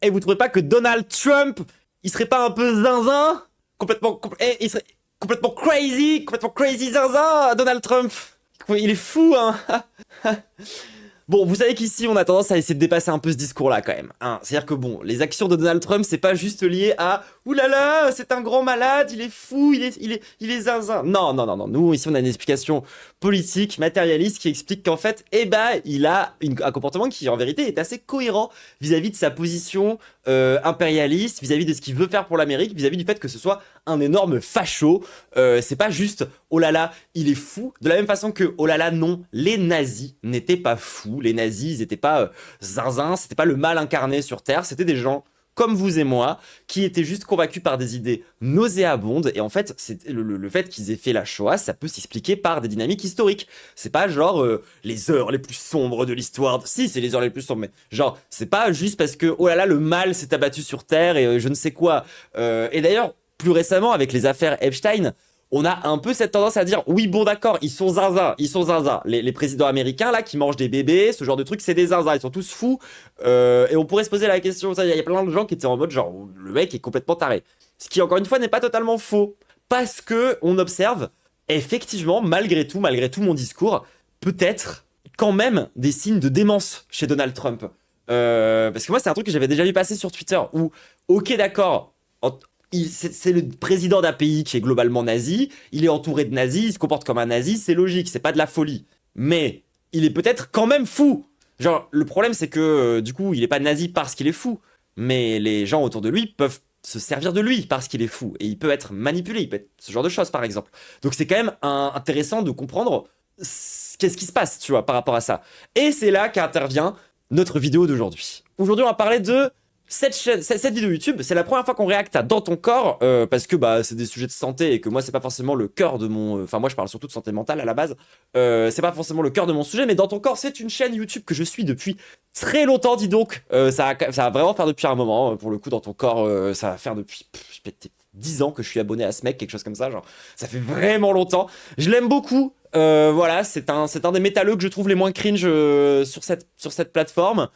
Et vous trouvez pas que Donald Trump, il serait pas un peu zinzin? Il serait complètement crazy zinzin, Donald Trump. Il est fou, hein. Bon, vous savez qu'ici, on a tendance à essayer de dépasser un peu ce discours-là, quand même. Hein. C'est-à-dire que, bon, les actions de Donald Trump, c'est pas juste lié à « Oulala, c'est un grand malade, il est fou, il est zinzin ». Non, non, non, non. Nous, ici, on a une explication politique, matérialiste, qui explique qu'en fait, eh ben, il a un comportement qui, en vérité, est assez cohérent vis-à-vis de sa position impérialiste, vis-à-vis de ce qu'il veut faire pour l'Amérique, vis-à-vis du fait que ce soit un énorme facho. C'est pas juste « Oh là là, il est fou ». De la même façon que « Oh là là, non, les nazis n'étaient pas fous ». Les nazis, ils étaient pas zinzin, c'était pas le mal incarné sur Terre, c'était des gens comme vous et moi, qui étaient juste convaincus par des idées nauséabondes. Et en fait, le fait qu'ils aient fait la Shoah, ça peut s'expliquer par des dynamiques historiques. C'est pas genre les heures les plus sombres de l'histoire. Si, c'est les heures les plus sombres, mais genre, c'est pas juste parce que, oh là là, le mal s'est abattu sur Terre et je ne sais quoi. Et d'ailleurs, plus récemment, avec les affaires Epstein, on a un peu cette tendance à dire oui bon d'accord ils sont zinzin, les présidents américains là qui mangent des bébés, ce genre de trucs c'est des zinzins, ils sont tous fous. Et on pourrait se poser la question, il y a plein de gens qui étaient en mode genre le mec est complètement taré, ce qui encore une fois n'est pas totalement faux, parce que on observe effectivement malgré tout mon discours peut-être quand même des signes de démence chez Donald Trump. Parce que moi c'est un truc que j'avais déjà vu passer sur Twitter où ok d'accord, c'est le président d'un pays qui est globalement nazi, il est entouré de nazis, il se comporte comme un nazi, c'est logique, c'est pas de la folie. Mais il est peut-être quand même fou. Genre, le problème c'est que du coup, il est pas nazi parce qu'il est fou, mais les gens autour de lui peuvent se servir de lui parce qu'il est fou, et il peut être manipulé, il peut être ce genre de choses par exemple. Donc c'est quand même intéressant de comprendre qu'est-ce qui se passe, tu vois, par rapport à ça. Et c'est là qu'intervient notre vidéo d'aujourd'hui. Aujourd'hui, on va parler de cette vidéo YouTube, c'est la première fois qu'on réacte à Dans ton corps, parce que bah, c'est des sujets de santé et que moi c'est pas forcément le cœur de mon... Enfin moi je parle surtout de santé mentale à la base, c'est pas forcément le cœur de mon sujet, mais Dans ton corps c'est une chaîne YouTube que je suis depuis très longtemps, dis donc. Ça va vraiment faire depuis un moment, pour le coup Dans ton corps, ça va faire depuis peut-être 10 ans que je suis abonné à ce mec, quelque chose comme ça, genre ça fait vraiment longtemps. Je l'aime beaucoup, voilà, c'est un des métalleux que je trouve les moins cringe sur cette plateforme.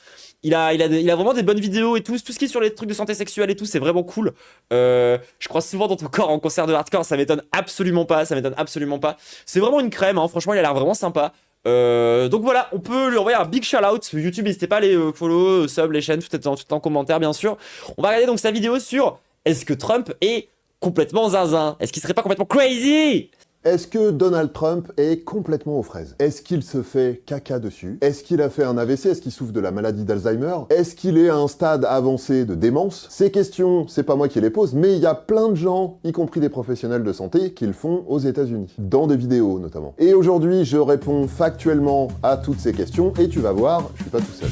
Il a vraiment des bonnes vidéos et tout ce qui est sur les trucs de santé sexuelle et tout, c'est vraiment cool. Je crois souvent Dans ton corps en concert de hardcore, ça m'étonne absolument pas, C'est vraiment une crème, hein, franchement il a l'air vraiment sympa. Donc voilà, on peut lui envoyer un big shout out. YouTube, n'hésitez pas à les follow, sub les chaînes, tout est en commentaire bien sûr. On va regarder donc sa vidéo sur est-ce que Trump est complètement zinzin? Est-ce qu'il serait pas complètement crazy? Est-ce que Donald Trump est complètement aux fraises? Est-ce qu'il se fait caca dessus? Est-ce qu'il a fait un AVC? Est-ce qu'il souffre de la maladie d'Alzheimer? Est-ce qu'il est à un stade avancé de démence? Ces questions, c'est pas moi qui les pose, mais il y a plein de gens, y compris des professionnels de santé, qui le font aux États-Unis, dans des vidéos notamment. Et aujourd'hui, je réponds factuellement à toutes ces questions, et tu vas voir, je suis pas tout seul.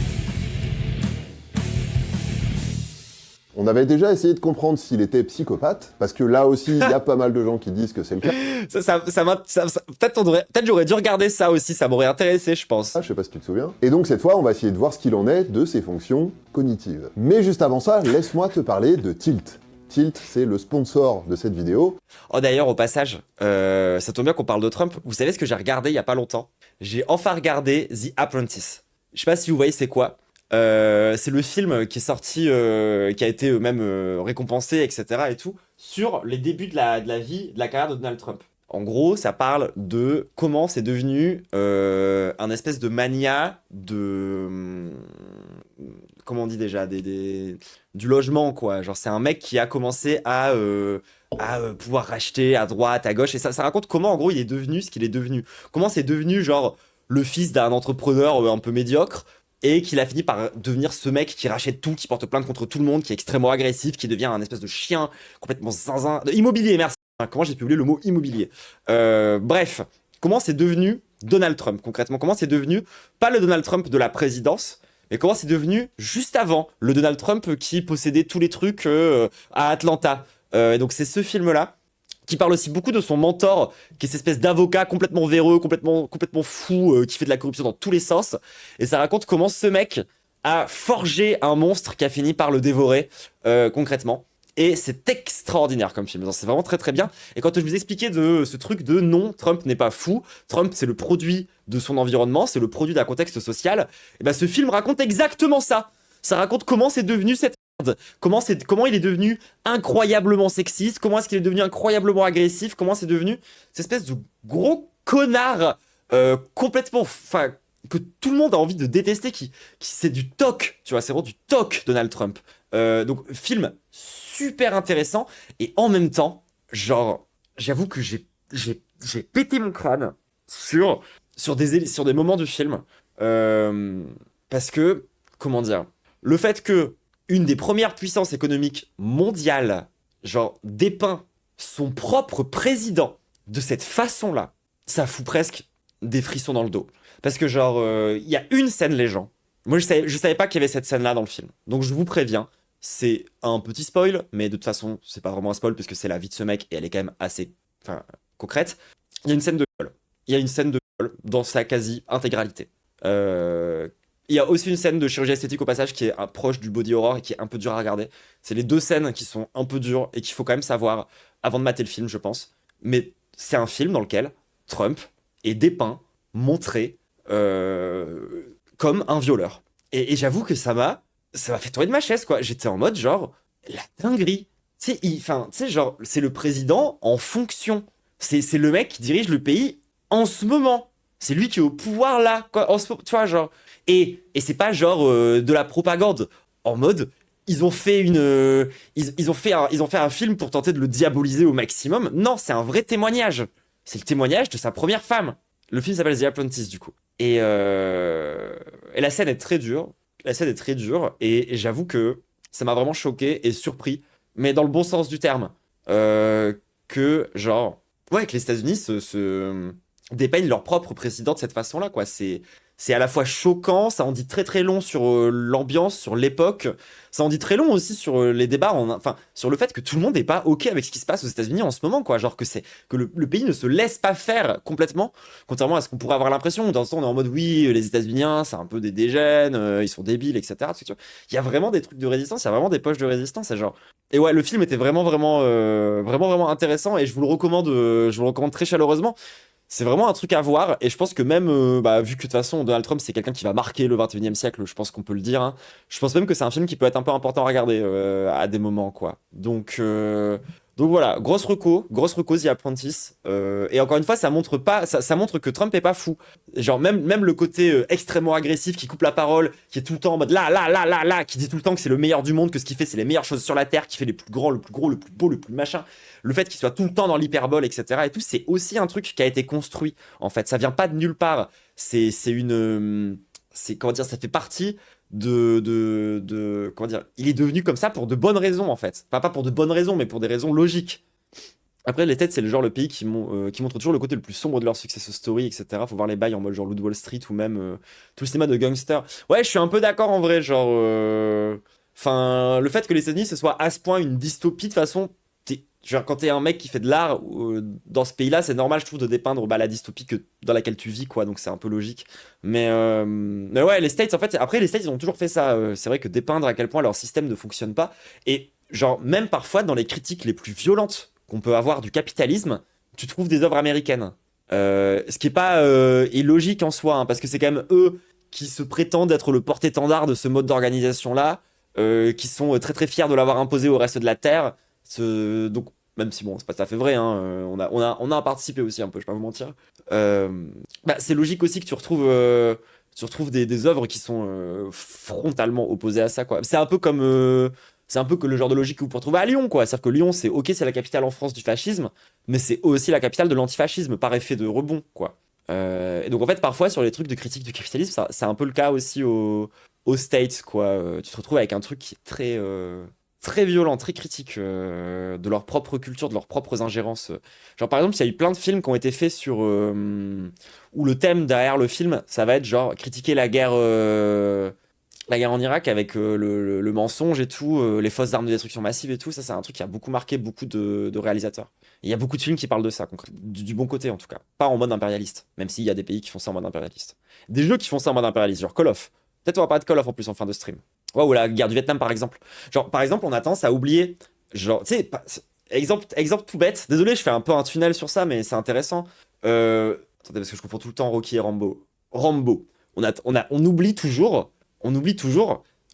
On avait déjà essayé de comprendre s'il était psychopathe, parce que là aussi, il y a pas mal de gens qui disent que c'est le cas. Peut-être j'aurais dû regarder ça aussi, ça m'aurait intéressé, je pense. Je sais pas si tu te souviens. Et donc cette fois, on va essayer de voir ce qu'il en est de ses fonctions cognitives. Mais juste avant ça, laisse-moi te parler de Tilt. Tilt, c'est le sponsor de cette vidéo. Oh d'ailleurs, au passage, ça tombe bien qu'on parle de Trump. Vous savez ce que j'ai regardé il y a pas longtemps? J'ai enfin regardé The Apprentice. Je sais pas si vous voyez c'est quoi. C'est le film qui est sorti, qui a été même récompensé, etc. et tout, sur les débuts de la vie, de la carrière de Donald Trump. En gros, ça parle de comment c'est devenu un espèce de mania de... comment on dit déjà? Du logement, quoi. Genre, c'est un mec qui a commencé à pouvoir racheter à droite, à gauche. Et ça raconte comment, en gros, il est devenu ce qu'il est devenu. Comment c'est devenu, genre, le fils d'un entrepreneur un peu médiocre, et qu'il a fini par devenir ce mec qui rachète tout, qui porte plainte contre tout le monde, qui est extrêmement agressif, qui devient un espèce de chien complètement zinzin... Immobilier, merci. Comment j'ai pu oublier le mot immobilier? Bref, comment c'est devenu Donald Trump, concrètement? Comment c'est devenu, pas le Donald Trump de la présidence, mais comment c'est devenu juste avant, le Donald Trump qui possédait tous les trucs à Atlanta. Et donc c'est ce film-là, qui parle aussi beaucoup de son mentor, qui est cette espèce d'avocat complètement véreux, complètement fou, qui fait de la corruption dans tous les sens. Et ça raconte comment ce mec a forgé un monstre qui a fini par le dévorer, concrètement. Et c'est extraordinaire comme film, c'est vraiment très très bien. Et quand je vous expliquais de ce truc de non, Trump n'est pas fou, Trump c'est le produit de son environnement, c'est le produit d'un contexte social, et ben ce film raconte exactement ça. Ça raconte comment c'est devenu cette comment il est devenu incroyablement sexiste, comment est-ce qu'il est devenu incroyablement agressif, comment c'est devenu cette espèce de gros connard complètement, enfin, que tout le monde a envie de détester, qui c'est du toc, tu vois, c'est vraiment du toc, Donald Trump. Donc, film super intéressant, et en même temps, genre, j'avoue que j'ai pété mon crâne sur des moments du film, parce que, comment dire, le fait que une des premières puissances économiques mondiales, genre, dépeint son propre président de cette façon-là, ça fout presque des frissons dans le dos. Parce que, genre, il y a une scène, les gens. Moi, je savais pas qu'il y avait cette scène-là dans le film. Donc, je vous préviens, c'est un petit spoil, mais de toute façon, c'est pas vraiment un spoil, parce que c'est la vie de ce mec, et elle est quand même assez, enfin, concrète. Il y a une scène de viol. Il y a une scène de viol dans sa quasi-intégralité. Il y a aussi une scène de chirurgie esthétique au passage qui est proche du body horror et qui est un peu dur à regarder. C'est les deux scènes qui sont un peu dures et qu'il faut quand même savoir avant de mater le film, je pense. Mais c'est un film dans lequel Trump est dépeint, montré comme un violeur. Et j'avoue que ça m'a fait tourner de ma chaise, quoi. J'étais en mode genre, la dinguerie. Tu sais, enfin, tu sais, genre, c'est le président en fonction. C'est le mec qui dirige le pays en ce moment. C'est lui qui est au pouvoir là, quoi. Tu vois, genre. Et c'est pas genre de la propagande. En mode, ils ont fait ils ont fait un film pour tenter de le diaboliser au maximum. Non, c'est un vrai témoignage. C'est le témoignage de sa première femme. Le film s'appelle The Apprentice, du coup. Et la scène est très dure. La scène est très dure. Et j'avoue que ça m'a vraiment choqué et surpris. Mais dans le bon sens du terme. Que, genre, ouais, que les États-Unis se dépeignent leur propre président de cette façon-là, quoi. C'est à la fois choquant, ça en dit très très long sur l'ambiance, sur l'époque, ça en dit très long aussi sur les débats, enfin sur le fait que tout le monde n'est pas ok avec ce qui se passe aux États-Unis en ce moment, quoi. Genre que le pays ne se laisse pas faire complètement, contrairement à ce qu'on pourrait avoir l'impression. Dans ce temps, on est en mode oui, les États-Unis, c'est un peu des dégènes, ils sont débiles, etc. Tu vois. Il y a vraiment des trucs de résistance, il y a vraiment des poches de résistance, et genre. Et ouais, le film était vraiment intéressant et je vous le recommande très chaleureusement. C'est vraiment un truc à voir, et je pense que même, bah, vu que de toute façon Donald Trump c'est quelqu'un qui va marquer le 21e siècle, je pense qu'on peut le dire, hein, je pense même que c'est un film qui peut être un peu important à regarder à des moments, quoi. Donc voilà, grosse reco The Apprentice, et encore une fois ça montre pas, ça montre que Trump est pas fou. Genre même le côté extrêmement agressif qui coupe la parole, qui est tout le temps en mode là, qui dit tout le temps que c'est le meilleur du monde, que ce qu'il fait c'est les meilleures choses sur la terre, qui fait les plus grands, le plus gros, le plus beau, le plus machin. Le fait qu'il soit tout le temps dans l'hyperbole, etc. et tout, c'est aussi un truc qui a été construit, en fait. Ça vient pas de nulle part. Comment dire, ça fait partie comment dire, il est devenu comme ça pour de bonnes raisons, en fait. Enfin, pas pour de bonnes raisons, mais pour des raisons logiques. Après, les têtes, c'est le pays qui montre toujours le côté le plus sombre de leur success story, etc. Faut voir les bails en mode genre Loup de Wall Street ou même tout le cinéma de gangster. Ouais, je suis un peu d'accord en vrai, genre. Enfin, le fait que les États-Unis ce soit à ce point une dystopie, de toute façon, genre, quand t'es un mec qui fait de l'art dans ce pays-là, c'est normal, je trouve, de dépeindre la dystopie dans laquelle tu vis, quoi. Donc c'est un peu logique. Mais ouais, les States, en fait, après, les States, ils ont toujours fait ça. C'est vrai que dépeindre à quel point leur système ne fonctionne pas. Et genre, même parfois, dans les critiques les plus violentes qu'on peut avoir du capitalisme, tu trouves des œuvres américaines. Ce qui est pas illogique en soi, hein, parce que c'est quand même eux qui se prétendent être le porte-étendard de ce mode d'organisation-là, qui sont très très fiers de l'avoir imposé au reste de la Terre. Donc, même si bon, c'est pas tout à fait vrai, hein, on a participé aussi un peu, je vais pas vous mentir. Bah, c'est logique aussi que tu retrouves des œuvres qui sont frontalement opposées à ça, quoi. C'est un peu que le genre de logique que vous pouvez retrouver à Lyon, quoi. C'est-à-dire que Lyon, c'est ok, c'est la capitale en France du fascisme, mais c'est aussi la capitale de l'antifascisme, par effet de rebond, quoi. Et donc en fait, parfois sur les trucs de critique du capitalisme, c'est un peu le cas aussi aux States, quoi. Tu te retrouves avec un truc qui est très violent, très critique de leur propre culture, de leurs propres ingérences. Genre par exemple, il y a eu plein de films qui ont été faits sur où le thème derrière le film, ça va être genre critiquer la guerre en Irak avec le mensonge et tout, les fausses armes de destruction massive et tout. Ça, c'est un truc qui a beaucoup marqué beaucoup de réalisateurs. Il y a beaucoup de films qui parlent de ça, du bon côté en tout cas, pas en mode impérialiste, même s'il y a des pays qui font ça en mode impérialiste. Des jeux qui font ça en mode impérialiste, genre Call of. Peut-être on va parler de Call of en plus en fin de stream. Ouais, ou la guerre du Vietnam par exemple. Genre, par exemple, on a tendance à oublier. Genre, tu sais, exemple tout bête. Désolé, je fais un peu un tunnel sur ça, mais c'est intéressant. Attendez, parce que je confonds tout le temps Rocky et Rambo. Rambo. On oublie toujours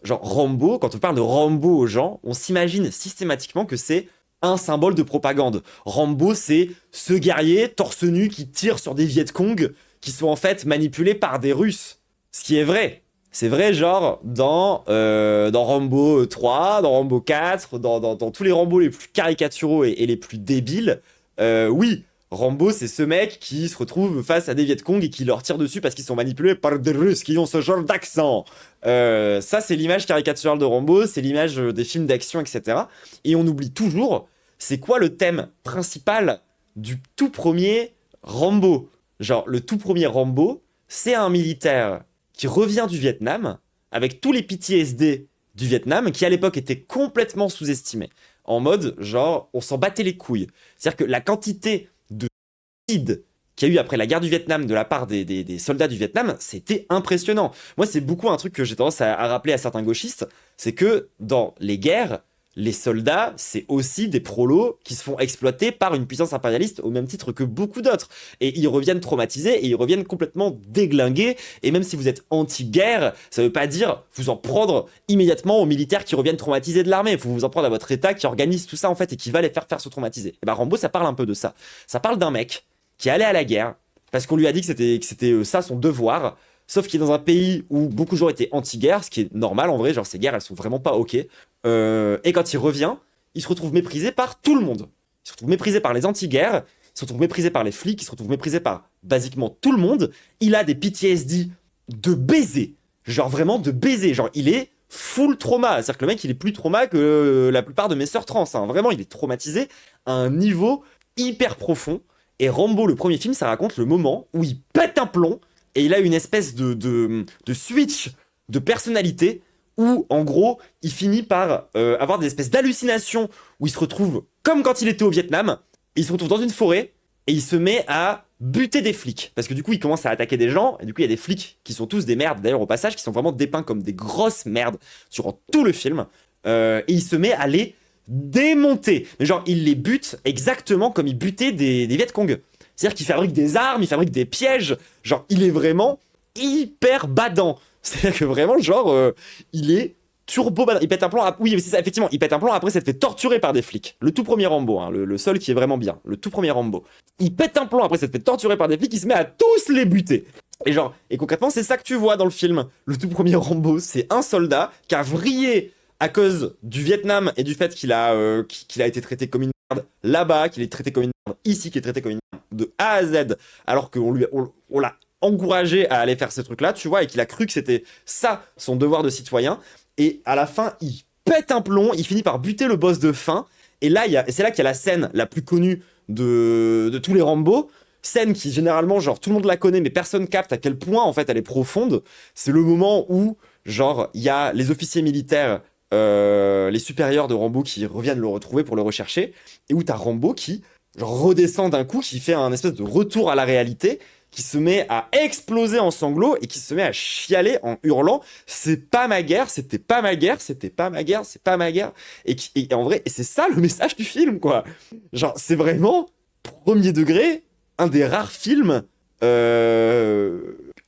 Genre Rambo, quand on parle de Rambo aux gens, on s'imagine systématiquement que c'est un symbole de propagande. Rambo, c'est ce guerrier torse nu qui tire sur des Viet Cong qui sont en fait manipulés par des Russes. Ce qui est vrai. C'est vrai, genre, dans Rambo 3, dans Rambo 4, dans tous les Rambo les plus caricaturaux et les plus débiles, oui, Rambo, c'est ce mec qui se retrouve face à des Viet Cong et qui leur tire dessus parce qu'ils sont manipulés par des Russes qui ont ce genre d'accent. Ça, c'est l'image caricaturale de Rambo, c'est l'image des films d'action, etc. Et on oublie toujours, c'est quoi le thème principal du tout premier Rambo? Genre, le tout premier Rambo, c'est un militaire qui revient du Vietnam avec tous les PTSD du Vietnam qui à l'époque étaient complètement sous-estimés. En mode, genre, on s'en battait les couilles. C'est-à-dire que la quantité de suicides qu'il y a eu après la guerre du Vietnam de la part des soldats du Vietnam, c'était impressionnant. Moi, c'est beaucoup un truc que j'ai tendance à rappeler à certains gauchistes, c'est que dans les guerres, les soldats, c'est aussi des prolos qui se font exploiter par une puissance impérialiste au même titre que beaucoup d'autres. Et ils reviennent traumatisés et ils reviennent complètement déglingués. Et même si vous êtes anti-guerre, ça veut pas dire vous en prendre immédiatement aux militaires qui reviennent traumatisés de l'armée. Il faut vous en prendre à votre état qui organise tout ça en fait et qui va les faire se traumatiser. Et bah Rambo, ça parle un peu de ça. Ça parle d'un mec qui est allé à la guerre parce qu'on lui a dit que c'était ça son devoir. Sauf qu'il est dans un pays où beaucoup de gens étaient anti-guerre, ce qui est normal en vrai, genre ces guerres elles sont vraiment pas ok. Et quand il revient, il se retrouve méprisé par tout le monde. Il se retrouve méprisé par les anti-guerres, il se retrouve méprisé par les flics, il se retrouve méprisé par basiquement tout le monde. Il a des PTSD de baiser, genre vraiment de baiser, genre il est full trauma. C'est-à-dire que le mec il est plus trauma que la plupart de mes sœurs trans, hein. Vraiment il est traumatisé à un niveau hyper profond. Et Rambo, le premier film, ça raconte le moment où il pète un plomb et il a une espèce de switch de personnalité où, en gros, il finit par avoir des espèces d'hallucinations où il se retrouve comme quand il était au Vietnam, et il se retrouve dans une forêt et il se met à buter des flics. Parce que du coup, il commence à attaquer des gens, et du coup, il y a des flics qui sont tous des merdes, d'ailleurs, au passage, qui sont vraiment dépeints comme des grosses merdes durant tout le film. Et il se met à les démonter. Mais genre, il les bute exactement comme il butait des Viet Cong. C'est-à-dire qu'il fabrique des armes, il fabrique des pièges. Genre, il est vraiment hyper badant. C'est-à-dire que vraiment, genre, il est turbo badant. Il pète un plomb. Oui, c'est ça, effectivement. Il pète un plomb, après, s'être fait torturer par des flics. Le tout premier Rambo, hein, le seul qui est vraiment bien. Le tout premier Rambo. Il pète un plomb, après, s'être fait torturer par des flics. Il se met à tous les buter. Et genre, et concrètement, c'est ça que tu vois dans le film. Le tout premier Rambo, c'est un soldat qui a vrillé à cause du Vietnam et du fait qu'il a été traité comme une merde là-bas, qu'il est traité comme une merde ici, qu'il est traité comme une merde de A à Z, alors on l'a encouragé à aller faire ces trucs-là, tu vois, et qu'il a cru que c'était ça son devoir de citoyen. Et à la fin, il pète un plomb, il finit par buter le boss de fin. Et là, c'est là qu'il y a la scène la plus connue de tous les Rambo. Scène qui généralement, genre, tout le monde la connaît, mais personne capte à quel point, en fait, elle est profonde. C'est le moment où, genre, il y a les officiers militaires, les supérieurs de Rambo qui reviennent le retrouver pour le rechercher, et où t'as Rambo qui genre, redescend d'un coup, qui fait un espèce de retour à la réalité, qui se met à exploser en sanglots et qui se met à chialer en hurlant c'est pas ma guerre, c'était pas ma guerre, c'était pas ma guerre, c'est pas ma guerre. Et en vrai, et c'est ça le message du film, quoi. Genre, c'est vraiment premier degré, un des rares films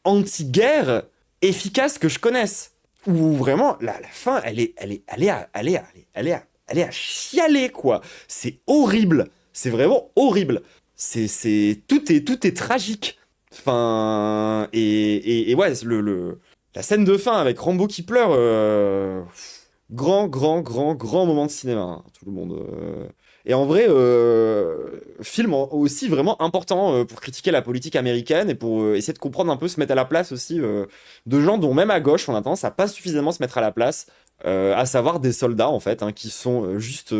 anti-guerre efficaces que je connaisse. Où vraiment, la fin, elle est à chialer, quoi. C'est horrible. C'est vraiment horrible. Tout est tragique. Enfin, et ouais, la scène de fin avec Rambo qui pleure, grand moment de cinéma, hein, tout le monde. Et en vrai, film aussi vraiment important pour critiquer la politique américaine et pour essayer de comprendre un peu, se mettre à la place aussi de gens dont même à gauche on a tendance à pas suffisamment se mettre à la place, à savoir des soldats en fait, hein, qui sont juste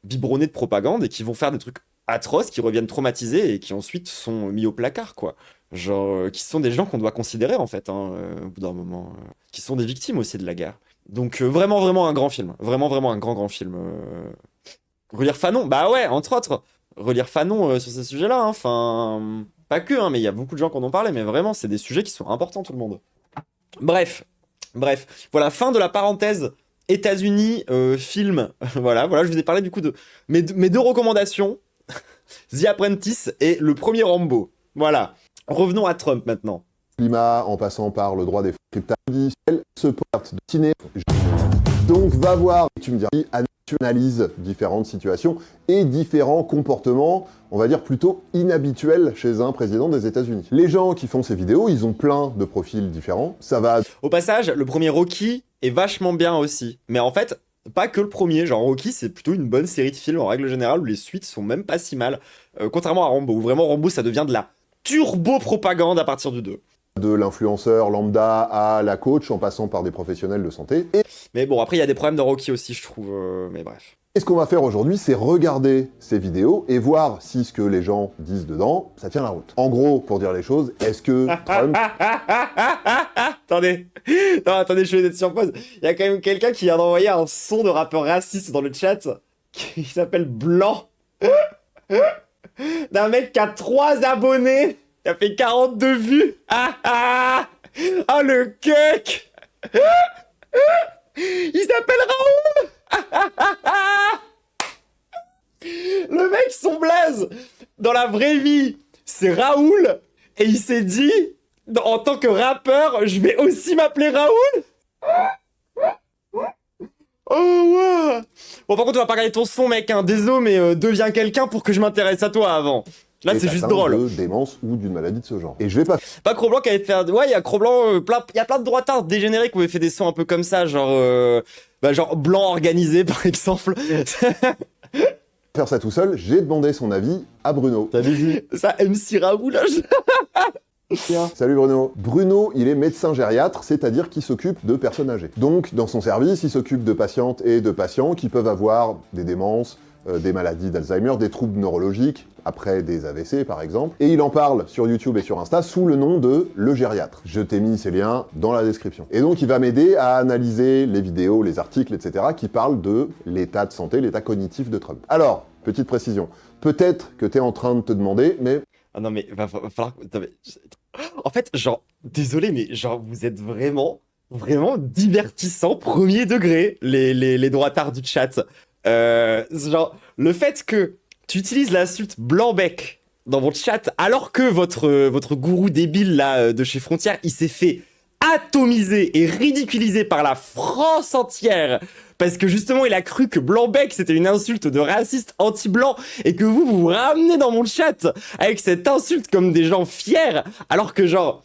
biberonnés de propagande et qui vont faire des trucs atroces, qui reviennent traumatisés et qui ensuite sont mis au placard, quoi. Genre, qui sont des gens qu'on doit considérer en fait, hein, au bout d'un moment, qui sont des victimes aussi de la guerre. Donc vraiment un grand film, vraiment un grand film. Relire Fanon, bah ouais, entre autres, relire Fanon sur ces sujets-là, hein, enfin, pas que, hein, mais il y a beaucoup de gens qui en ont parlé, mais vraiment, c'est des sujets qui sont importants, tout le monde. Bref, voilà, fin de la parenthèse États-Unis, film, voilà, je vous ai parlé du coup de mes deux recommandations, The Apprentice et le premier Rambo. Voilà, revenons à Trump maintenant. climat, en passant par le droit des crypto-monnaies, elle se porte de ciné. Donc va voir, tu me diras, analyse différentes situations et différents comportements, on va dire plutôt inhabituels chez un président des États-Unis. Les gens qui font ces vidéos, ils ont plein de profils différents. Ça va. Au passage, le premier Rocky est vachement bien aussi. Mais en fait, pas que le premier. Genre, Rocky, c'est plutôt une bonne série de films en règle générale où les suites sont même pas si mal. Contrairement à Rambo, où vraiment Rambo, ça devient de la turbo-propagande à partir du 2. De l'influenceur lambda à la coach en passant par des professionnels de santé. Mais bon, après, il y a des problèmes de Rocky aussi, je trouve. Mais bref. Et ce qu'on va faire aujourd'hui, c'est regarder ces vidéos et voir si ce que les gens disent dedans, ça tient la route. En gros, pour dire les choses, est-ce que Trump... Attendez. Non, attendez, je vais être sur pause. Il y a quand même quelqu'un qui vient d'envoyer un son de rappeur raciste dans le chat qui s'appelle Blanc. D'un mec qui a 3 abonnés. Il a fait 42 vues. Ah, le cuck. Il s'appelle Raoul. Le mec, son blaze, dans la vraie vie, c'est Raoul. Et il s'est dit, en tant que rappeur, je vais aussi m'appeler Raoul. Oh ouais. Bon, par contre, on va pas regarder ton son, mec, hein. Désolé, mais deviens quelqu'un pour que je m'intéresse à toi avant. Là, c'est juste drôle. De démence ou d'une maladie de ce genre. Et je vais pas... Pas Cro-Blanc qui avait fait... Ouais, il y a Cro-Blanc, il y a plein de droitards dégénérés qui avaient fait des sons un peu comme ça, genre... genre Blanc organisé, par exemple. Faire ça tout seul, j'ai demandé son avis à Bruno. Salut. Ça, MC Raoul, là, Salut Bruno. Bruno, il est médecin gériatre, c'est-à-dire qu'il s'occupe de personnes âgées. Donc, dans son service, il s'occupe de patientes et de patients qui peuvent avoir des démences, des maladies d'Alzheimer, des troubles neurologiques, après des AVC par exemple. Et il en parle sur YouTube et sur Insta sous le nom de Le Gériatre. Je t'ai mis ces liens dans la description. Et donc, il va m'aider à analyser les vidéos, les articles, etc. qui parlent de l'état de santé, l'état cognitif de Trump. Alors, petite précision. Peut-être que t'es en train de te demander, mais... Ah non, mais va falloir... Non, mais... En fait, genre, désolé, mais genre, vous êtes vraiment divertissant, premier degré, les droitards du chat. Genre, le fait que tu utilises l'insulte blanc-bec dans votre chat, alors que votre gourou débile, là, de chez Frontières, il s'est fait atomiser et ridiculiser par la France entière, parce que justement, il a cru que blanc-bec, c'était une insulte de raciste anti-blanc, et que vous ramenez dans mon chat avec cette insulte comme des gens fiers, alors que genre,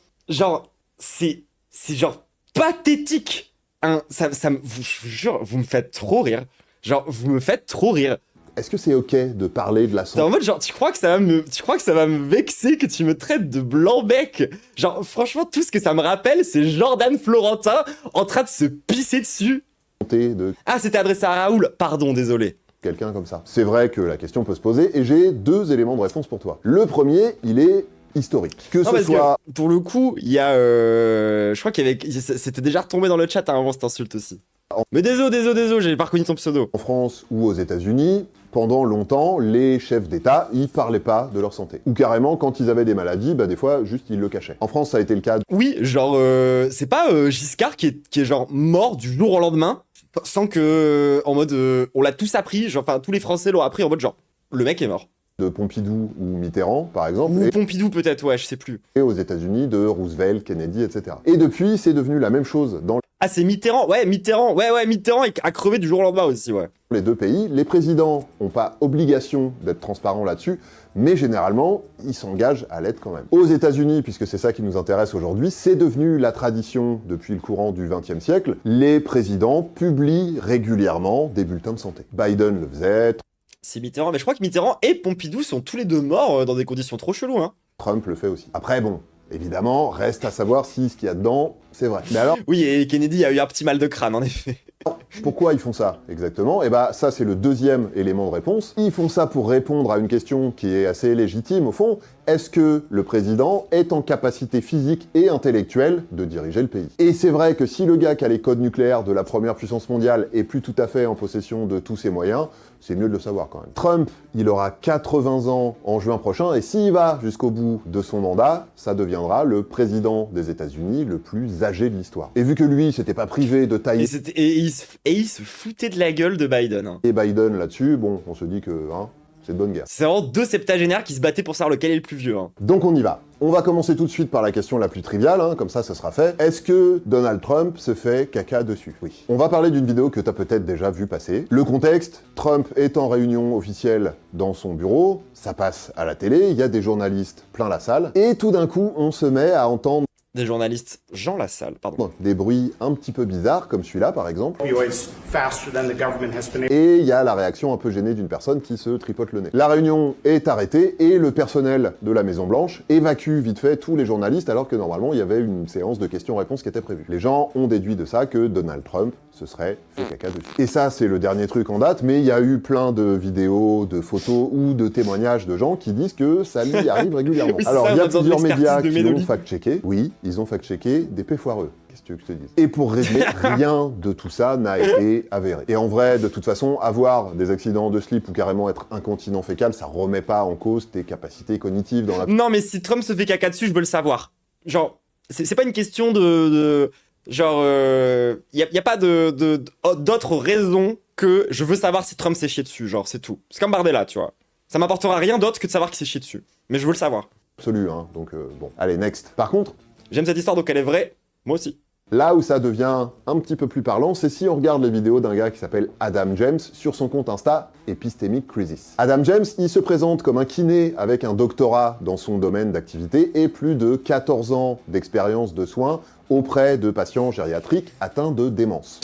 c'est genre pathétique. Hein, je vous jure, vous me faites trop rire. Genre, vous me faites trop rire. Est-ce que c'est ok de parler de la santé? En mode genre, tu crois que ça va me vexer que tu me traites de blanc-bec? Genre, franchement, tout ce que ça me rappelle, c'est Jordan Florentin en train de se pisser dessus. De... Ah, c'était adressé à Raoul. Pardon, désolé. Quelqu'un comme ça. C'est vrai que la question peut se poser, et j'ai 2 éléments de réponse pour toi. Le premier, il est historique. Que pour le coup, il y a... je crois qu'il y avait... C'était déjà retombé dans le chat avant cette insulte aussi. Mais désolé, j'ai pas reconnu ton pseudo. En France ou aux États-Unis, pendant longtemps, les chefs d'État, ils parlaient pas de leur santé. Ou carrément, quand ils avaient des maladies, bah des fois, juste ils le cachaient. En France, ça a été le cas. Oui, genre, c'est pas Giscard qui est genre mort du jour au lendemain, sans que, en mode, on l'a tous appris, genre, enfin, tous les Français l'ont appris en mode genre, le mec est mort. De Pompidou ou Mitterrand, par exemple. Ou Pompidou peut-être, ouais, je sais plus. Et aux États-Unis, de Roosevelt, Kennedy, etc. Et depuis, c'est devenu la même chose dans... Ah, c'est Mitterrand, ouais, Mitterrand a crevé du jour au lendemain aussi, ouais. Les 2 pays, les présidents n'ont pas obligation d'être transparents là-dessus, mais généralement, ils s'engagent à l'être quand même. Aux États-Unis, puisque c'est ça qui nous intéresse aujourd'hui, c'est devenu la tradition depuis le courant du XXe siècle, les présidents publient régulièrement des bulletins de santé. Biden le faisait, C'est Mitterrand, mais je crois que Mitterrand et Pompidou sont tous les 2 morts dans des conditions trop cheloues, hein. Trump le fait aussi. Après, bon, évidemment, reste à savoir si ce qu'il y a dedans, c'est vrai. Mais alors... Oui, et Kennedy a eu un petit mal de crâne, en effet. Pourquoi ils font ça, exactement? Et bah, ça, c'est le deuxième élément de réponse. Ils font ça pour répondre à une question qui est assez légitime, au fond. Est-ce que le président est en capacité physique et intellectuelle de diriger le pays? Et c'est vrai que si le gars qui a les codes nucléaires de la première puissance mondiale est plus tout à fait en possession de tous ses moyens, c'est mieux de le savoir quand même. Trump, il aura 80 ans en juin prochain, et s'il va jusqu'au bout de son mandat, ça deviendra le président des États-Unis le plus âgé de l'histoire. Et vu que lui, s'était pas privé de tailler... Et il se foutait de la gueule de Biden. Hein. Et Biden, là-dessus, bon, on se dit que... Hein, C'est de bonne guerre. C'est vraiment deux septagénaires qui se battaient pour savoir lequel est le plus vieux. Hein. Donc on y va. On va commencer tout de suite par la question la plus triviale, hein, comme ça sera fait. Est-ce que Donald Trump se fait caca dessus? Oui. On va parler d'une vidéo que t'as peut-être déjà vu passer. Le contexte, Trump est en réunion officielle dans son bureau, ça passe à la télé, il y a des journalistes plein la salle, et tout d'un coup, on se met à entendre Des journalistes Jean Lassalle, pardon. des bruits un petit peu bizarres, comme celui-là par exemple. Et il y a la réaction un peu gênée d'une personne qui se tripote le nez. La réunion est arrêtée et le personnel de la Maison-Blanche évacue vite fait tous les journalistes alors que normalement il y avait une séance de questions-réponses qui était prévue. Les gens ont déduit de ça que Donald Trump se serait fait caca dessus. Et ça c'est le dernier truc en date, mais il y a eu plein de vidéos, de photos ou de témoignages de gens qui disent que ça lui arrive régulièrement. Oui, alors ça, il y a on a besoin de plusieurs l'expertise médias de qui Ménoli. ont fact-checké. Oui, ils ont fact-checké des faits foireux. Qu'est-ce que tu veux que je te dise? Et pour résumer, rien de tout ça n'a été avéré. Et en vrai, de toute façon, avoir des accidents de slip ou carrément être incontinent fécal, ça remet pas en cause tes capacités cognitives dans la... Non, mais si Trump se fait caca dessus, je veux le savoir. Genre, c'est pas une question genre, y a pas d'autre raison que je veux savoir si Trump s'est chié dessus, genre, c'est tout. C'est comme Bardella, tu vois. Ça m'apportera rien d'autre que de savoir qu'il s'est chié dessus. Mais je veux le savoir. Absolu, hein. Donc, bon. Allez, next. Par contre, J'aime cette histoire, donc elle est vraie. Moi aussi. là où ça devient un petit peu plus parlant, c'est si on regarde les vidéos d'un gars qui s'appelle Adam James sur son compte Insta, Epistemic Crisis. Adam James, il se présente comme un kiné avec un doctorat dans son domaine d'activité et plus de 14 ans d'expérience de soins auprès de patients gériatriques atteints de démence.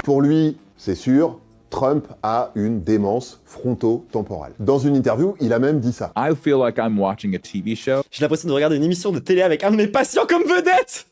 Pour lui, c'est sûr, Trump a une démence fronto-temporale. Dans une interview, il a même dit ça. I feel like I'm watching a TV show J'ai l'impression de regarder une émission de télé avec un de mes patients comme vedette.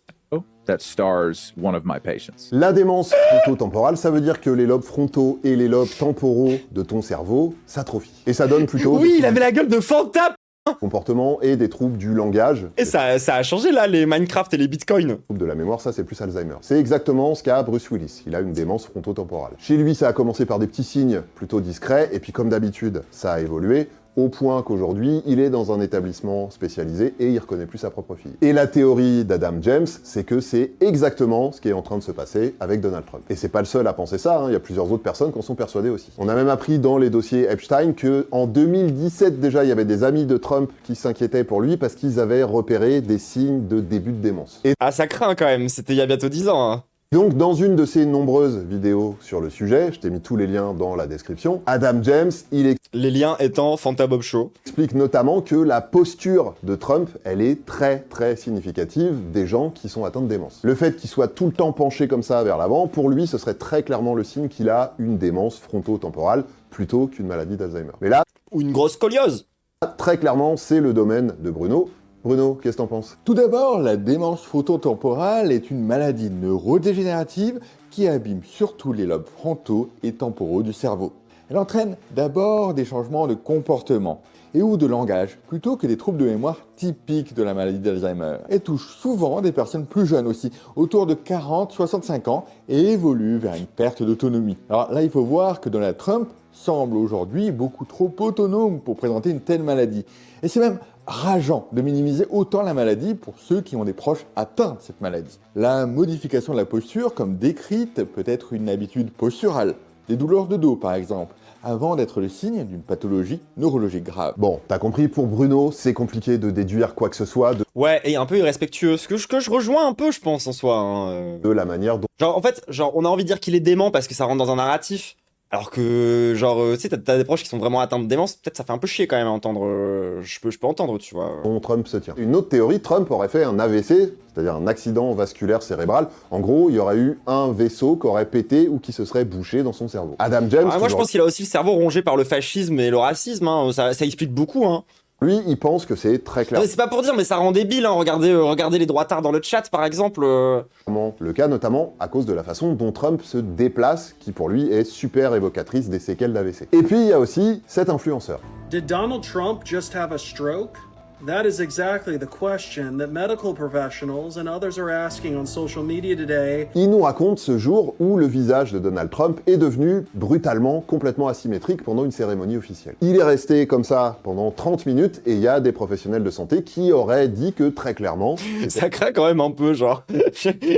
that stars one of my patients. La démence fronto-temporale, ça veut dire que les lobes frontaux et les lobes temporaux de ton cerveau s'atrophient. Et ça donne plutôt Oui, des il avait la gueule de Fanta. comportements et des troubles du langage. Et ça a changé là, les Minecraft et les Bitcoins. Troubles de la mémoire, ça c'est plus Alzheimer. C'est exactement ce qu'a Bruce Willis. Il a une démence fronto-temporale. Chez lui, ça a commencé par des petits signes plutôt discrets, et puis comme d'habitude, ça a évolué, au point qu'aujourd'hui, il est dans un établissement spécialisé et il reconnaît plus sa propre fille. Et la théorie d'Adam James, c'est que c'est exactement ce qui est en train de se passer avec Donald Trump. Et c'est pas le seul à penser ça, hein. Il y a plusieurs autres personnes qui en sont persuadées aussi. On a même appris dans les dossiers Epstein que en 2017 déjà, il y avait des amis de Trump qui s'inquiétaient pour lui parce qu'ils avaient repéré des signes de début de démence. Et Ah, ça craint quand même, c'était il y a bientôt 10 ans. Hein. donc, dans une de ses nombreuses vidéos sur le sujet, je t'ai mis tous les liens dans la description, Adam James, il Les liens étant Fanta Bob Show. explique notamment que la posture de Trump, elle est très très significative des gens qui sont atteints de démence. Le fait qu'il soit tout le temps penché comme ça vers l'avant, pour lui, ce serait très clairement le signe qu'il a une démence fronto-temporale plutôt qu'une maladie d'Alzheimer. Mais là, Ou une grosse scoliose. très clairement, c'est le domaine de Bruno. Bruno, qu'est-ce que t'en penses? Tout d'abord, la démence frontotemporale est une maladie neurodégénérative qui abîme surtout les lobes frontaux et temporaux du cerveau. Elle entraîne d'abord des changements de comportement et ou de langage, plutôt que des troubles de mémoire typiques de la maladie d'Alzheimer. Elle touche souvent des personnes plus jeunes aussi, autour de 40-65 ans, et évolue vers une perte d'autonomie. Alors là, il faut voir que Donald Trump semble aujourd'hui beaucoup trop autonome pour présenter une telle maladie. Et c'est même rageant de minimiser autant la maladie pour ceux qui ont des proches atteints de cette maladie. La modification de la posture, comme décrite, peut être une habitude posturale, des douleurs de dos par exemple, avant d'être le signe d'une pathologie neurologique grave. Bon, t'as compris, pour Bruno, c'est compliqué de déduire quoi que ce soit Ouais, et un peu irrespectueux. Ce que je rejoins un peu, je pense, en soi. Hein. de la manière dont Genre, en fait, genre, on a envie de dire qu'il est dément parce que ça rentre dans un narratif. Alors que, genre, tu sais, t'as des proches qui sont vraiment atteints de démence, peut-être ça fait un peu chier quand même à entendre. Je peux entendre, tu vois. Trump se tient. Une autre théorie, Trump aurait fait un AVC, c'est-à-dire un accident vasculaire cérébral. En gros, il y aurait eu un vaisseau qui aurait pété ou qui se serait bouché dans son cerveau. Adam James, Ah, moi, je toujours- pense qu'il a aussi le cerveau rongé par le fascisme et le racisme. Hein. Ça explique beaucoup. Hein. lui, il pense que c'est très Non, mais c'est pas pour dire, mais ça rend débile. Hein. Regardez les droitards dans le chat, par exemple. clairement le cas, notamment à cause de la façon dont Trump se déplace, qui pour lui est super évocatrice des séquelles d'AVC. Et puis, il y a aussi cet influenceur. Did Donald Trump just have a stroke? That is exactly the question that medical professionals and others are asking on social media today. Il nous raconte ce jour où le visage de Donald Trump est devenu brutalement, complètement asymétrique pendant une cérémonie officielle. Il est resté comme ça pendant 30 minutes et il y a des professionnels de santé qui auraient dit que très clairement, Ça craint quand même un peu, genre.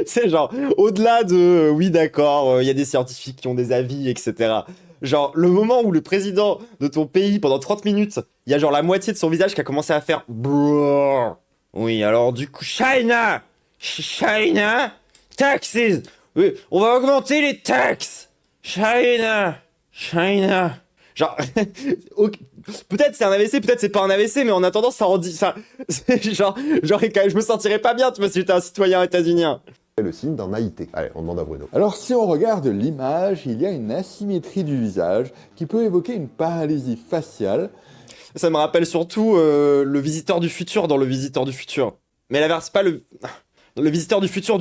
C'est genre, au-delà de oui, d'accord, il y a des scientifiques qui ont des avis, etc. genre, le moment où le président de ton pays, pendant 30 minutes, il y a genre la moitié de son visage qui a commencé à faire brrr. Oui, alors du coup, China, taxes. Oui, on va augmenter les taxes. China. Genre, ok, peut-être c'est un AVC, peut-être c'est pas un AVC, mais en attendant, ça en dit, ça, genre, je me sentirais pas bien, tu vois, si j'étais un citoyen états-unien. Le signe d'un AIT. Allez, on demande à Bruno. Alors si on regarde l'image, il y a une asymétrie du visage qui peut évoquer une paralysie faciale. Ça me rappelle surtout le visiteur du futur dans le visiteur du futur. Mais l'inverse, pas le visiteur du futur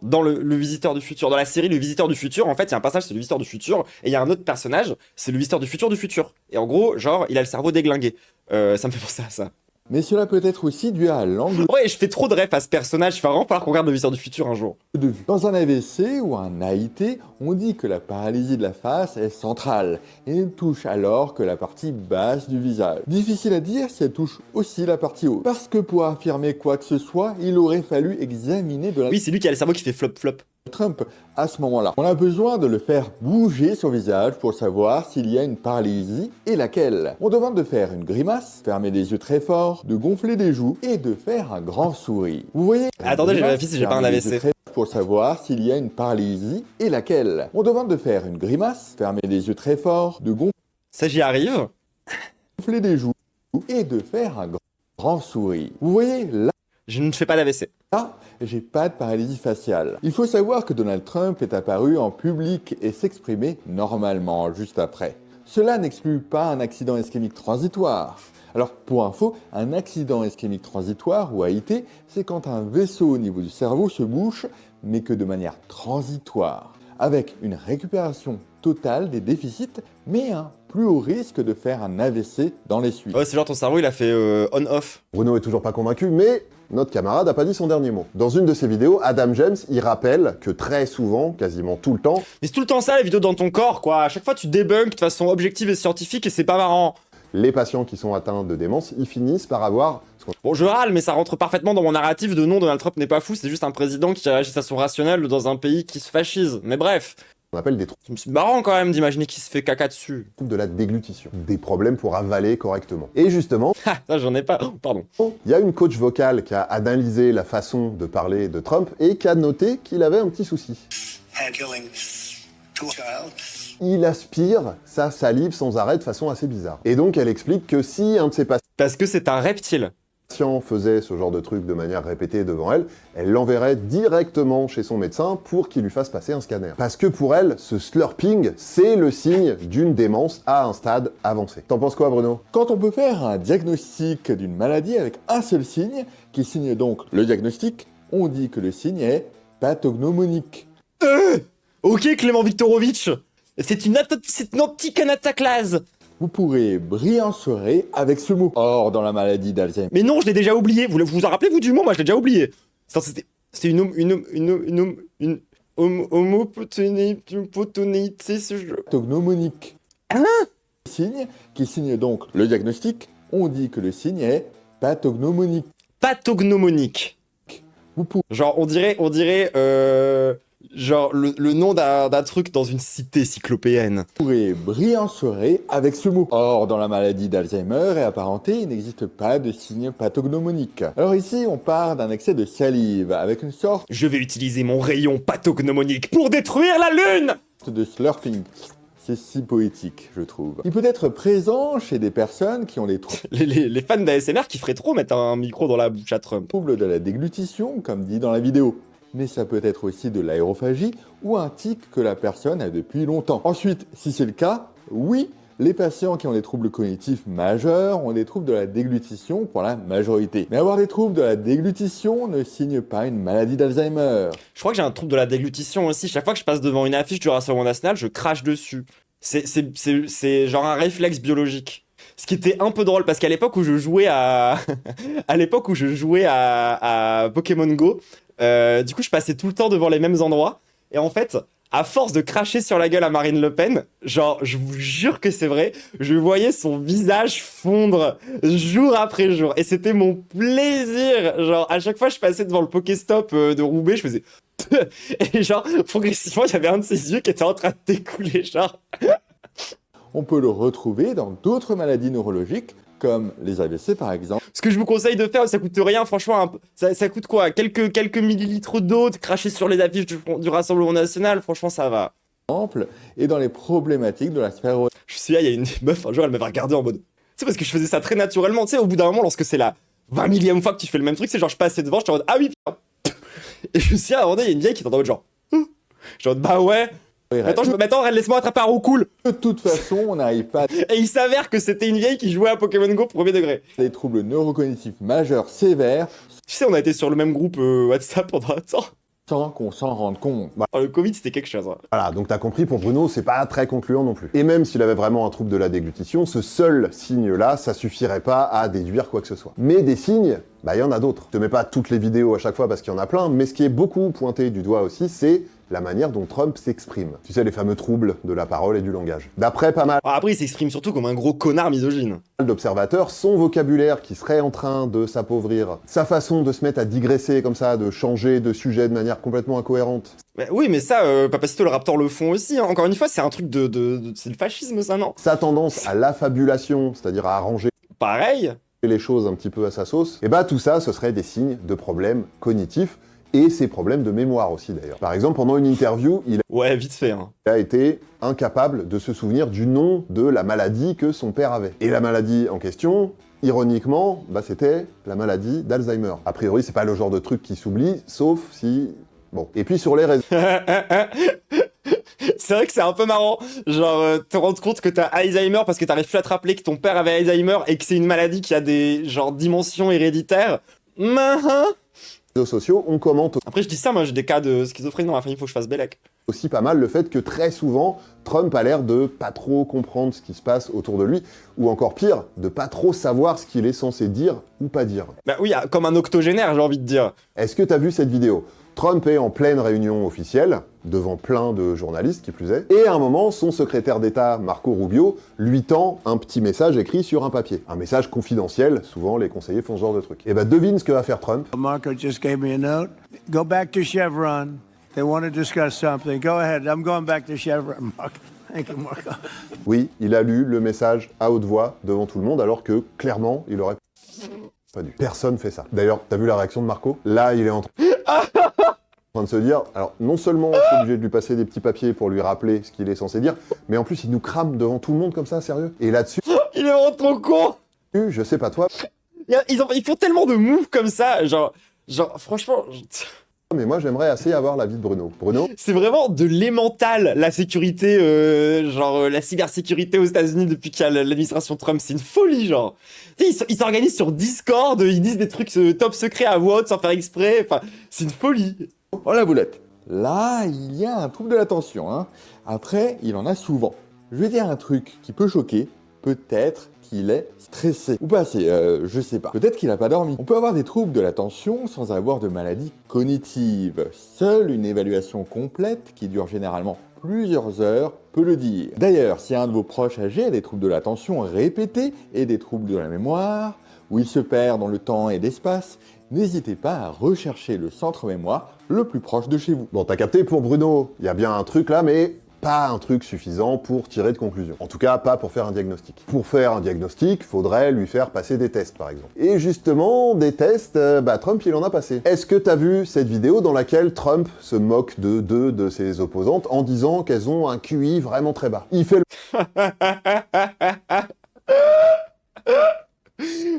dans le visiteur du futur. Dans la série Le Visiteur du futur, en fait, il y a un passage, c'est le visiteur du futur, et il y a un autre personnage, c'est le visiteur du futur du futur. Et en gros, genre, il a le cerveau déglingué. Ça me fait penser à ça. Mais cela peut être aussi dû à l'angle Ouais, je fais trop de ref à ce personnage, il va vraiment falloir qu'on regarde le visiteur du futur un jour. de vue. Dans un AVC ou un AIT, on dit que la paralysie de la face est centrale et ne touche alors que la partie basse du visage. Difficile à dire si elle touche aussi la partie haute. Parce que pour affirmer quoi que ce soit, il aurait fallu examiner de la Oui, c'est lui qui a le cerveau qui fait flop. Trump à ce moment-là. On a besoin de le faire bouger son visage pour savoir s'il y a une paralysie et laquelle. On demande de faire une grimace, fermer les yeux très fort, de gonfler les joues et de faire un grand sourire. Vous voyez? Attendez, je Grimace, vérifie si j'ai pas un fermer les yeux AVC. très fort pour savoir s'il y a une paralysie et laquelle. On demande de faire une grimace, fermer les yeux très fort, de Ça, j'y arrive. gonfler les joues et de faire un grand sourire. Vous voyez là? Je ne fais pas d'AVC. Là, j'ai pas de paralysie faciale. Il faut savoir que Donald Trump est apparu en public et s'exprimait normalement juste après. Cela n'exclut pas un accident ischémique transitoire. Alors, pour info, un accident ischémique transitoire ou AIT, c'est quand un vaisseau au niveau du cerveau se bouche, mais que de manière transitoire, avec une récupération totale des déficits, mais un plus haut risque de faire un AVC dans les suites. Ouais, c'est genre ton cerveau, il a fait on-off. Bruno est toujours pas convaincu, mais notre camarade a pas dit son dernier mot. Dans une de ses vidéos, Adam James, il rappelle que très souvent, quasiment tout le temps, Mais c'est tout le temps ça, les vidéos dans ton corps, quoi. À chaque fois, tu débunkes de façon objective et scientifique et c'est pas marrant. les patients qui sont atteints de démence, ils finissent par avoir ce qu'on Bon, je râle, mais ça rentre parfaitement dans mon narratif de non, Donald Trump n'est pas fou, c'est juste un président qui réagit de façon rationnelle dans un pays qui se fascise. Mais bref, appelle des troubles c'est marrant quand même d'imaginer qu'il se fait caca dessus. de la déglutition, des problèmes pour avaler correctement. Et justement, Ah, ça j'en ai pas. Oh, pardon. il y a une coach vocale qui a analysé la façon de parler de Trump et qui a noté qu'il avait un petit souci. handling to a child. Il aspire sa salive sans arrêt de façon assez bizarre. Et donc elle explique que si un de ses Parce que c'est un reptile. patients faisait ce genre de truc de manière répétée devant elle, elle l'enverrait directement chez son médecin pour qu'il lui fasse passer un scanner. Parce que pour elle, ce slurping, c'est le signe d'une démence à un stade avancé. T'en penses quoi, Bruno? Quand on peut faire un diagnostic d'une maladie avec un seul signe, qui signe donc le diagnostic, on dit que le signe est pathognomonique. Ok, Clément Viktorovitch, c'est une anticanataclase. Vous pourrez briller en soirée avec ce mot. Or, dans la maladie d'Alzheimer, Mais non, je l'ai déjà oublié. Vous vous en rappelez, vous, du mot? Moi, je l'ai déjà oublié. C'était une homopotonéité, ce jeu. pathognomonique. Hein? Signe, qui signe donc le diagnostic, on dit que le signe est pathognomonique. Pathognomonique. Vous pourrez Genre, on dirait, genre le nom d'un truc dans une cité cyclopéenne. briller en soirée avec ce mot. Or, dans la maladie d'Alzheimer et apparentée, il n'existe pas de signe pathognomonique. Alors ici, on part d'un excès de salive avec une sorte Je vais utiliser mon rayon pathognomonique pour détruire la lune. de slurping. C'est si poétique, je trouve. Il peut être présent chez des personnes qui ont des Les fans d'ASMR qui feraient trop mettre un micro dans la bouche à Trump. troubles de la déglutition, comme dit dans la vidéo. Mais ça peut être aussi de l'aérophagie ou un tic que la personne a depuis longtemps. Ensuite, si c'est le cas, oui, les patients qui ont des troubles cognitifs majeurs ont des troubles de la déglutition pour la majorité. Mais avoir des troubles de la déglutition ne signe pas une maladie d'Alzheimer. Je crois que j'ai un trouble de la déglutition aussi. Chaque fois que je passe devant une affiche du Rassemblement National, je crache dessus. C'est genre un réflexe biologique. Ce qui était un peu drôle parce qu'à l'époque où je jouais à à Pokémon Go, du coup je passais tout le temps devant les mêmes endroits et en fait, à force de cracher sur la gueule à Marine Le Pen, genre je vous jure que c'est vrai, je voyais son visage fondre jour après jour et c'était mon plaisir. Genre à chaque fois je passais devant le Pokéstop de Roubaix, je faisais et genre progressivement il y avait un de ses yeux qui était en train de découler genre On peut le retrouver dans d'autres maladies neurologiques, comme les AVC par exemple. Ce que je vous conseille de faire, ça coûte rien, franchement, ça coûte quoi? Quelques millilitres d'eau, de cracher sur les affiches du Rassemblement National, franchement, ça va. Et dans les problématiques de la sclérose. Je suis là, il y a une meuf, un jour, elle m'avait regardé en mode... C'est parce que je faisais ça très naturellement, tu sais, au bout d'un moment, lorsque c'est la 20 millième fois que tu fais le même truc, c'est genre, je passais devant, je suis en mode, ah oui, putain. Et je me suis dit, à un moment donné, il y a une vieille qui est en mode genre... Je suis en mode, bah ouais... Attends, laisse-moi attraper un roucoule. De toute façon, on n'arrive pas Et il s'avère que c'était une vieille qui jouait à Pokémon Go premier degré. à des troubles neurocognitifs majeurs sévères Tu sais, on a été sur le même groupe WhatsApp pendant un temps. sans qu'on s'en rende compte. Oh, le Covid, c'était quelque chose. Hein. Voilà, donc t'as compris, pour Bruno, c'est pas très concluant non plus. Et même s'il avait vraiment un trouble de la déglutition, ce seul signe-là, ça suffirait pas à déduire quoi que ce soit. Mais des signes, bah il y en a d'autres. Je te mets pas toutes les vidéos à chaque fois parce qu'il y en a plein, mais ce qui est beaucoup pointé du doigt aussi, c'est la manière dont Trump s'exprime. Tu sais, les fameux troubles de la parole et du langage. D'après pas mal Après, il s'exprime surtout comme un gros connard misogyne. d'observateurs, son vocabulaire qui serait en train de s'appauvrir, sa façon de se mettre à digresser comme ça, de changer de sujet de manière complètement incohérente. Oui, mais ça, Papacito le Raptor le font aussi. Hein. Encore une fois, c'est un truc c'est le fascisme, ça, non? Sa tendance à l'affabulation, c'est-à-dire à arranger Pareil. les choses un petit peu à sa sauce, et bah tout ça, ce serait des signes de problèmes cognitifs, et ses problèmes de mémoire aussi d'ailleurs. Par exemple, pendant une interview, il Ouais, vite fait. Hein. a été incapable de se souvenir du nom de la maladie que son père avait. Et la maladie en question, ironiquement, bah c'était la maladie d'Alzheimer. A priori, c'est pas le genre de truc qui s'oublie, sauf si... Bon. Et puis sur les réseaux C'est vrai que c'est un peu marrant, genre te rendre compte que t'as Alzheimer parce que t'arrives plus à te rappeler que ton père avait Alzheimer et que c'est une maladie qui a des genre dimensions héréditaires. sociaux, on commente Après je dis ça, moi j'ai des cas de schizophrénie dans ma famille, faut que je fasse Bélec. aussi pas mal le fait que très souvent, Trump a l'air de pas trop comprendre ce qui se passe autour de lui, ou encore pire, de pas trop savoir ce qu'il est censé dire ou pas dire. Bah oui, comme un octogénaire j'ai envie de dire. Est-ce que t'as vu cette vidéo? Trump est en pleine réunion officielle, devant plein de journalistes qui plus est, et à un moment, son secrétaire d'État, Marco Rubio, lui tend un petit message écrit sur un papier. Un message confidentiel, souvent les conseillers font ce genre de truc. Et bah devine ce que va faire Trump. Marco just gave me a note. Go back to Chevron. They want to discuss something. Go ahead. I'm going back to Chevron. Marco. Thank you, Marco. Oui, il a lu le message à haute voix devant tout le monde, alors que, clairement, il aurait pas dû. Personne fait ça. D'ailleurs, t'as vu la réaction de Marco? Là, il est en train de se dire, alors non seulement je suis obligé de lui passer des petits papiers pour lui rappeler ce qu'il est censé dire, mais en plus il nous crame devant tout le monde comme ça, sérieux. Et là-dessus, Il est vraiment trop con. je sais pas toi, Ils font tellement de moves comme ça, genre franchement... mais moi j'aimerais assez avoir l'avis de Bruno. Bruno, C'est vraiment de l'émental, la sécurité, la cybersécurité aux États-Unis depuis qu'il y a l'administration Trump. C'est une folie, genre. Tu sais, ils s'organisent sur Discord, ils disent des trucs top secrets à voix haute sans faire exprès. Enfin, c'est une folie. Oh la boulette. Là, il y a un trouble de l'attention. Hein. Après, il en a souvent. Je vais dire un truc qui peut choquer. Peut-être qu'il est stressé. Ou pas assez, je sais pas. Peut-être qu'il n'a pas dormi. On peut avoir des troubles de l'attention sans avoir de maladie cognitive. Seule une évaluation complète, qui dure généralement plusieurs heures, peut le dire. D'ailleurs, si un de vos proches âgés a des troubles de l'attention répétés et des troubles de la mémoire, où il se perd dans le temps et l'espace, n'hésitez pas à rechercher le centre mémoire le plus proche de chez vous. bon t'as capté, pour Bruno, il y a bien un truc là, mais pas un truc suffisant pour tirer de conclusion. En tout cas, pas pour faire un diagnostic. Pour faire un diagnostic, faudrait lui faire passer des tests, par exemple. Et justement, des tests, Trump, il en a passé. Est-ce que t'as vu cette vidéo dans laquelle Trump se moque de deux de ses opposantes en disant qu'elles ont un QI vraiment très bas? Il fait le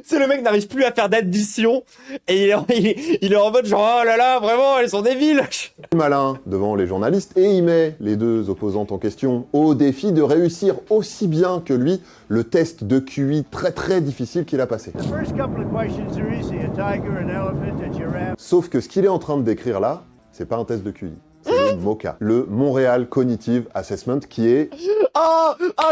C'est le mec n'arrive plus à faire d'addition et il est en mode genre oh là là, vraiment, elles sont débiles. malin devant les journalistes et il met les deux opposantes en question au défi de réussir aussi bien que lui le test de QI très très difficile qu'il a passé. The first couple of questions are easy. A tiger, an elephant, a giraffe. Sauf que ce qu'il est en train de décrire là, c'est pas un test de QI. C'est le MoCA, le Montréal Cognitive Assessment, qui est...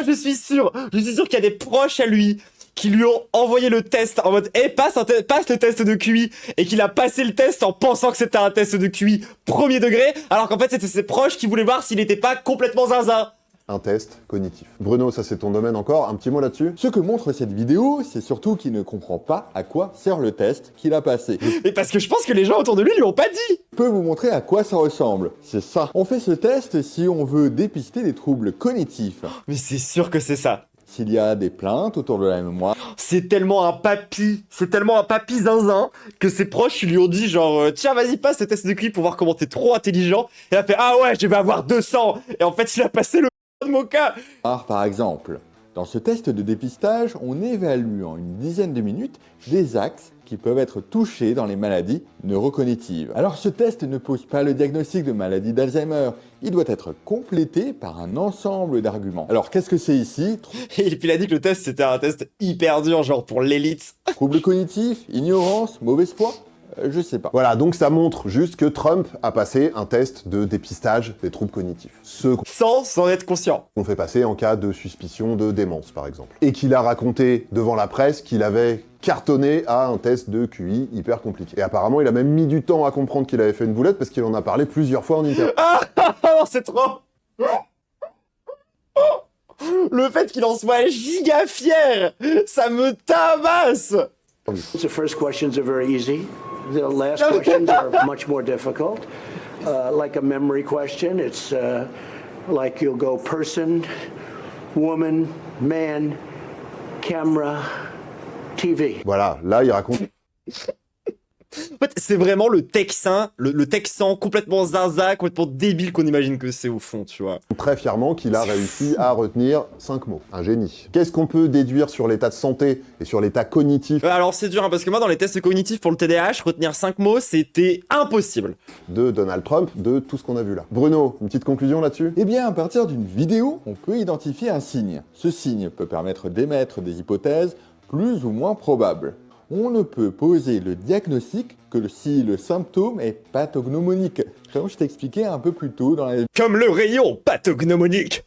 Je suis sûr qu'il y a des proches à lui qui lui ont envoyé le test en mode passe le test de QI et qu'il a passé le test en pensant que c'était un test de QI premier degré alors qu'en fait c'était ses proches qui voulaient voir s'il était pas complètement zinzin. un test cognitif. Bruno, ça c'est ton domaine encore, un petit mot là-dessus? Ce que montre cette vidéo, c'est surtout qu'il ne comprend pas à quoi sert le test qu'il a passé. Et parce que je pense que les gens autour de lui lui ont pas dit. Je peux vous montrer à quoi ça ressemble. C'est ça. On fait ce test si on veut dépister des troubles cognitifs. Mais c'est sûr que c'est ça. S'il y a des plaintes autour de la mémoire, C'est tellement un papy zinzin que ses proches lui ont dit genre tiens vas-y passe ce test de QI pour voir comment t'es trop intelligent. Et il a fait ah ouais je vais avoir 200. Et en fait il a passé le de Mocha. par exemple. Dans ce test de dépistage, on évalue en une dizaine de minutes des axes qui peuvent être touchés dans les maladies neurocognitives. Alors ce test ne pose pas le diagnostic de maladie d'Alzheimer, il doit être complété par un ensemble d'arguments. Alors qu'est-ce que c'est ici? Et puis il a dit que le test c'était un test hyper dur genre pour l'élite. Troubles cognitifs, ignorance, mauvaise foi? Je sais pas. Voilà, donc ça montre juste que Trump a passé un test de dépistage des troubles cognitifs. Ceux Sans être conscient. qu'on fait passer en cas de suspicion de démence, par exemple. Et qu'il a raconté devant la presse qu'il avait cartonné à un test de QI hyper compliqué. Et apparemment, il a même mis du temps à comprendre qu'il avait fait une boulette parce qu'il en a parlé plusieurs fois en interview. Oh c'est trop. Le fait qu'il en soit giga fier, ça me tabasse. The first questions are very easy. The last questions are much more difficult. Like a memory question, it's like you'll go person, woman, man, camera, TV. Voilà, là, il raconte En fait, c'est vraiment le Texan, le Texan complètement zinzin, complètement débile qu'on imagine que c'est au fond, tu vois. très fièrement qu'il a réussi à retenir 5 mots. Un génie. Qu'est-ce qu'on peut déduire sur l'état de santé et sur l'état cognitif Alors c'est dur, hein, parce que moi dans les tests cognitifs pour le TDAH, retenir 5 mots, c'était impossible. de Donald Trump, de tout ce qu'on a vu là? Bruno, une petite conclusion là-dessus? Eh bien, à partir d'une vidéo, on peut identifier un signe. Ce signe peut permettre d'émettre des hypothèses plus ou moins probables. On ne peut poser le diagnostic que si le symptôme est pathognomonique, comme je t'expliquais un peu plus tôt dans la Comme le rayon pathognomonique.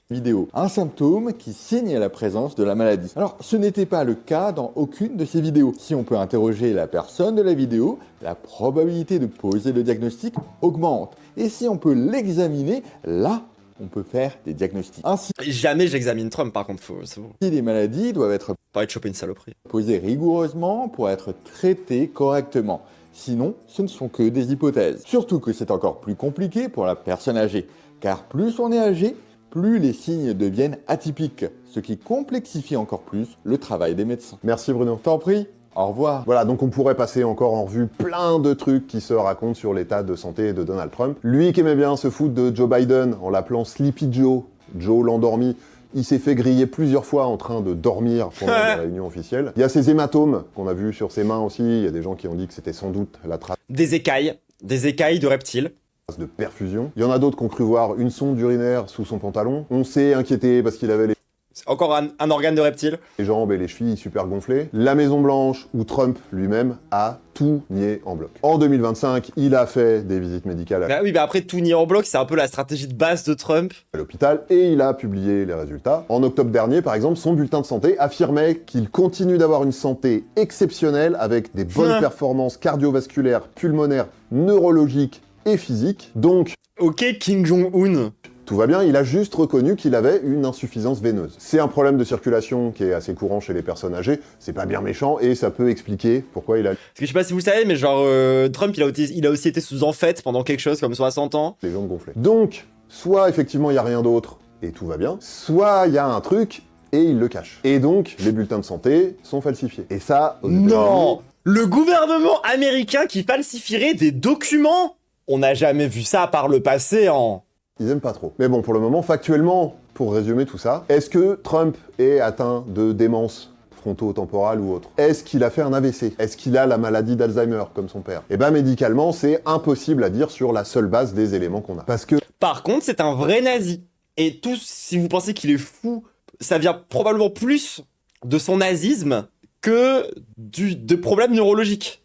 vidéo. Un symptôme qui signe la présence de la maladie. Alors, ce n'était pas le cas dans aucune de ces vidéos. Si on peut interroger la personne de la vidéo, la probabilité de poser le diagnostic augmente. Et si on peut l'examiner, là, on peut faire des diagnostics. Ainsi, Jamais j'examine Trump par contre, c'est bon. les maladies doivent être Pas de choper une saloperie. posées rigoureusement pour être traitées correctement. Sinon, ce ne sont que des hypothèses. Surtout que c'est encore plus compliqué pour la personne âgée. Car plus on est âgé, plus les signes deviennent atypiques, ce qui complexifie encore plus le travail des médecins. Merci Bruno. T'en prie, au revoir. Voilà, donc on pourrait passer encore en revue plein de trucs qui se racontent sur l'état de santé de Donald Trump. Lui qui aimait bien se foutre de Joe Biden en l'appelant Sleepy Joe, Joe l'endormi, il s'est fait griller plusieurs fois en train de dormir pendant les réunions officielles. Il y a ces hématomes qu'on a vus sur ses mains aussi, il y a des gens qui ont dit que c'était sans doute la trace Des écailles de reptiles. de perfusion. Il y en a d'autres qui ont cru voir une sonde urinaire sous son pantalon. On s'est inquiété parce qu'il avait C'est encore un organe de reptile. les jambes et les chevilles super gonflées. La Maison Blanche, où Trump lui-même a tout nié en bloc. En 2025, il a fait des visites médicales Bah oui, bah après tout nier en bloc, c'est un peu la stratégie de base de Trump. à l'hôpital et il a publié les résultats. En octobre dernier, par exemple, son bulletin de santé affirmait qu'il continue d'avoir une santé exceptionnelle avec des bonnes performances cardiovasculaires, pulmonaires, neurologiques et physiques. Donc, Ok, Kim Jong-un. tout va bien, il a juste reconnu qu'il avait une insuffisance veineuse. C'est un problème de circulation qui est assez courant chez les personnes âgées, c'est pas bien méchant et ça peut expliquer pourquoi il a Parce que je sais pas si vous savez, mais genre Trump il a aussi été sous enfête pendant quelque chose comme 60 ans. les jambes gonflées. Donc, soit effectivement il y a rien d'autre et tout va bien, soit il y a un truc et il le cache. Et donc, les bulletins de santé sont falsifiés. Et ça, aux États-Unis, Non, le gouvernement américain qui falsifierait des documents. On n'a jamais vu ça par le passé en... ils aiment pas trop. Mais bon, pour le moment, factuellement, pour résumer tout ça, est-ce que Trump est atteint de démence fronto-temporale ou autre? Est-ce qu'il a fait un AVC? Est-ce qu'il a la maladie d'Alzheimer, comme son père? Eh ben, médicalement, c'est impossible à dire sur la seule base des éléments qu'on a. Parce que Par contre, c'est un vrai nazi. Et tout, si vous pensez qu'il est fou, ça vient probablement plus de son nazisme que de problèmes neurologiques.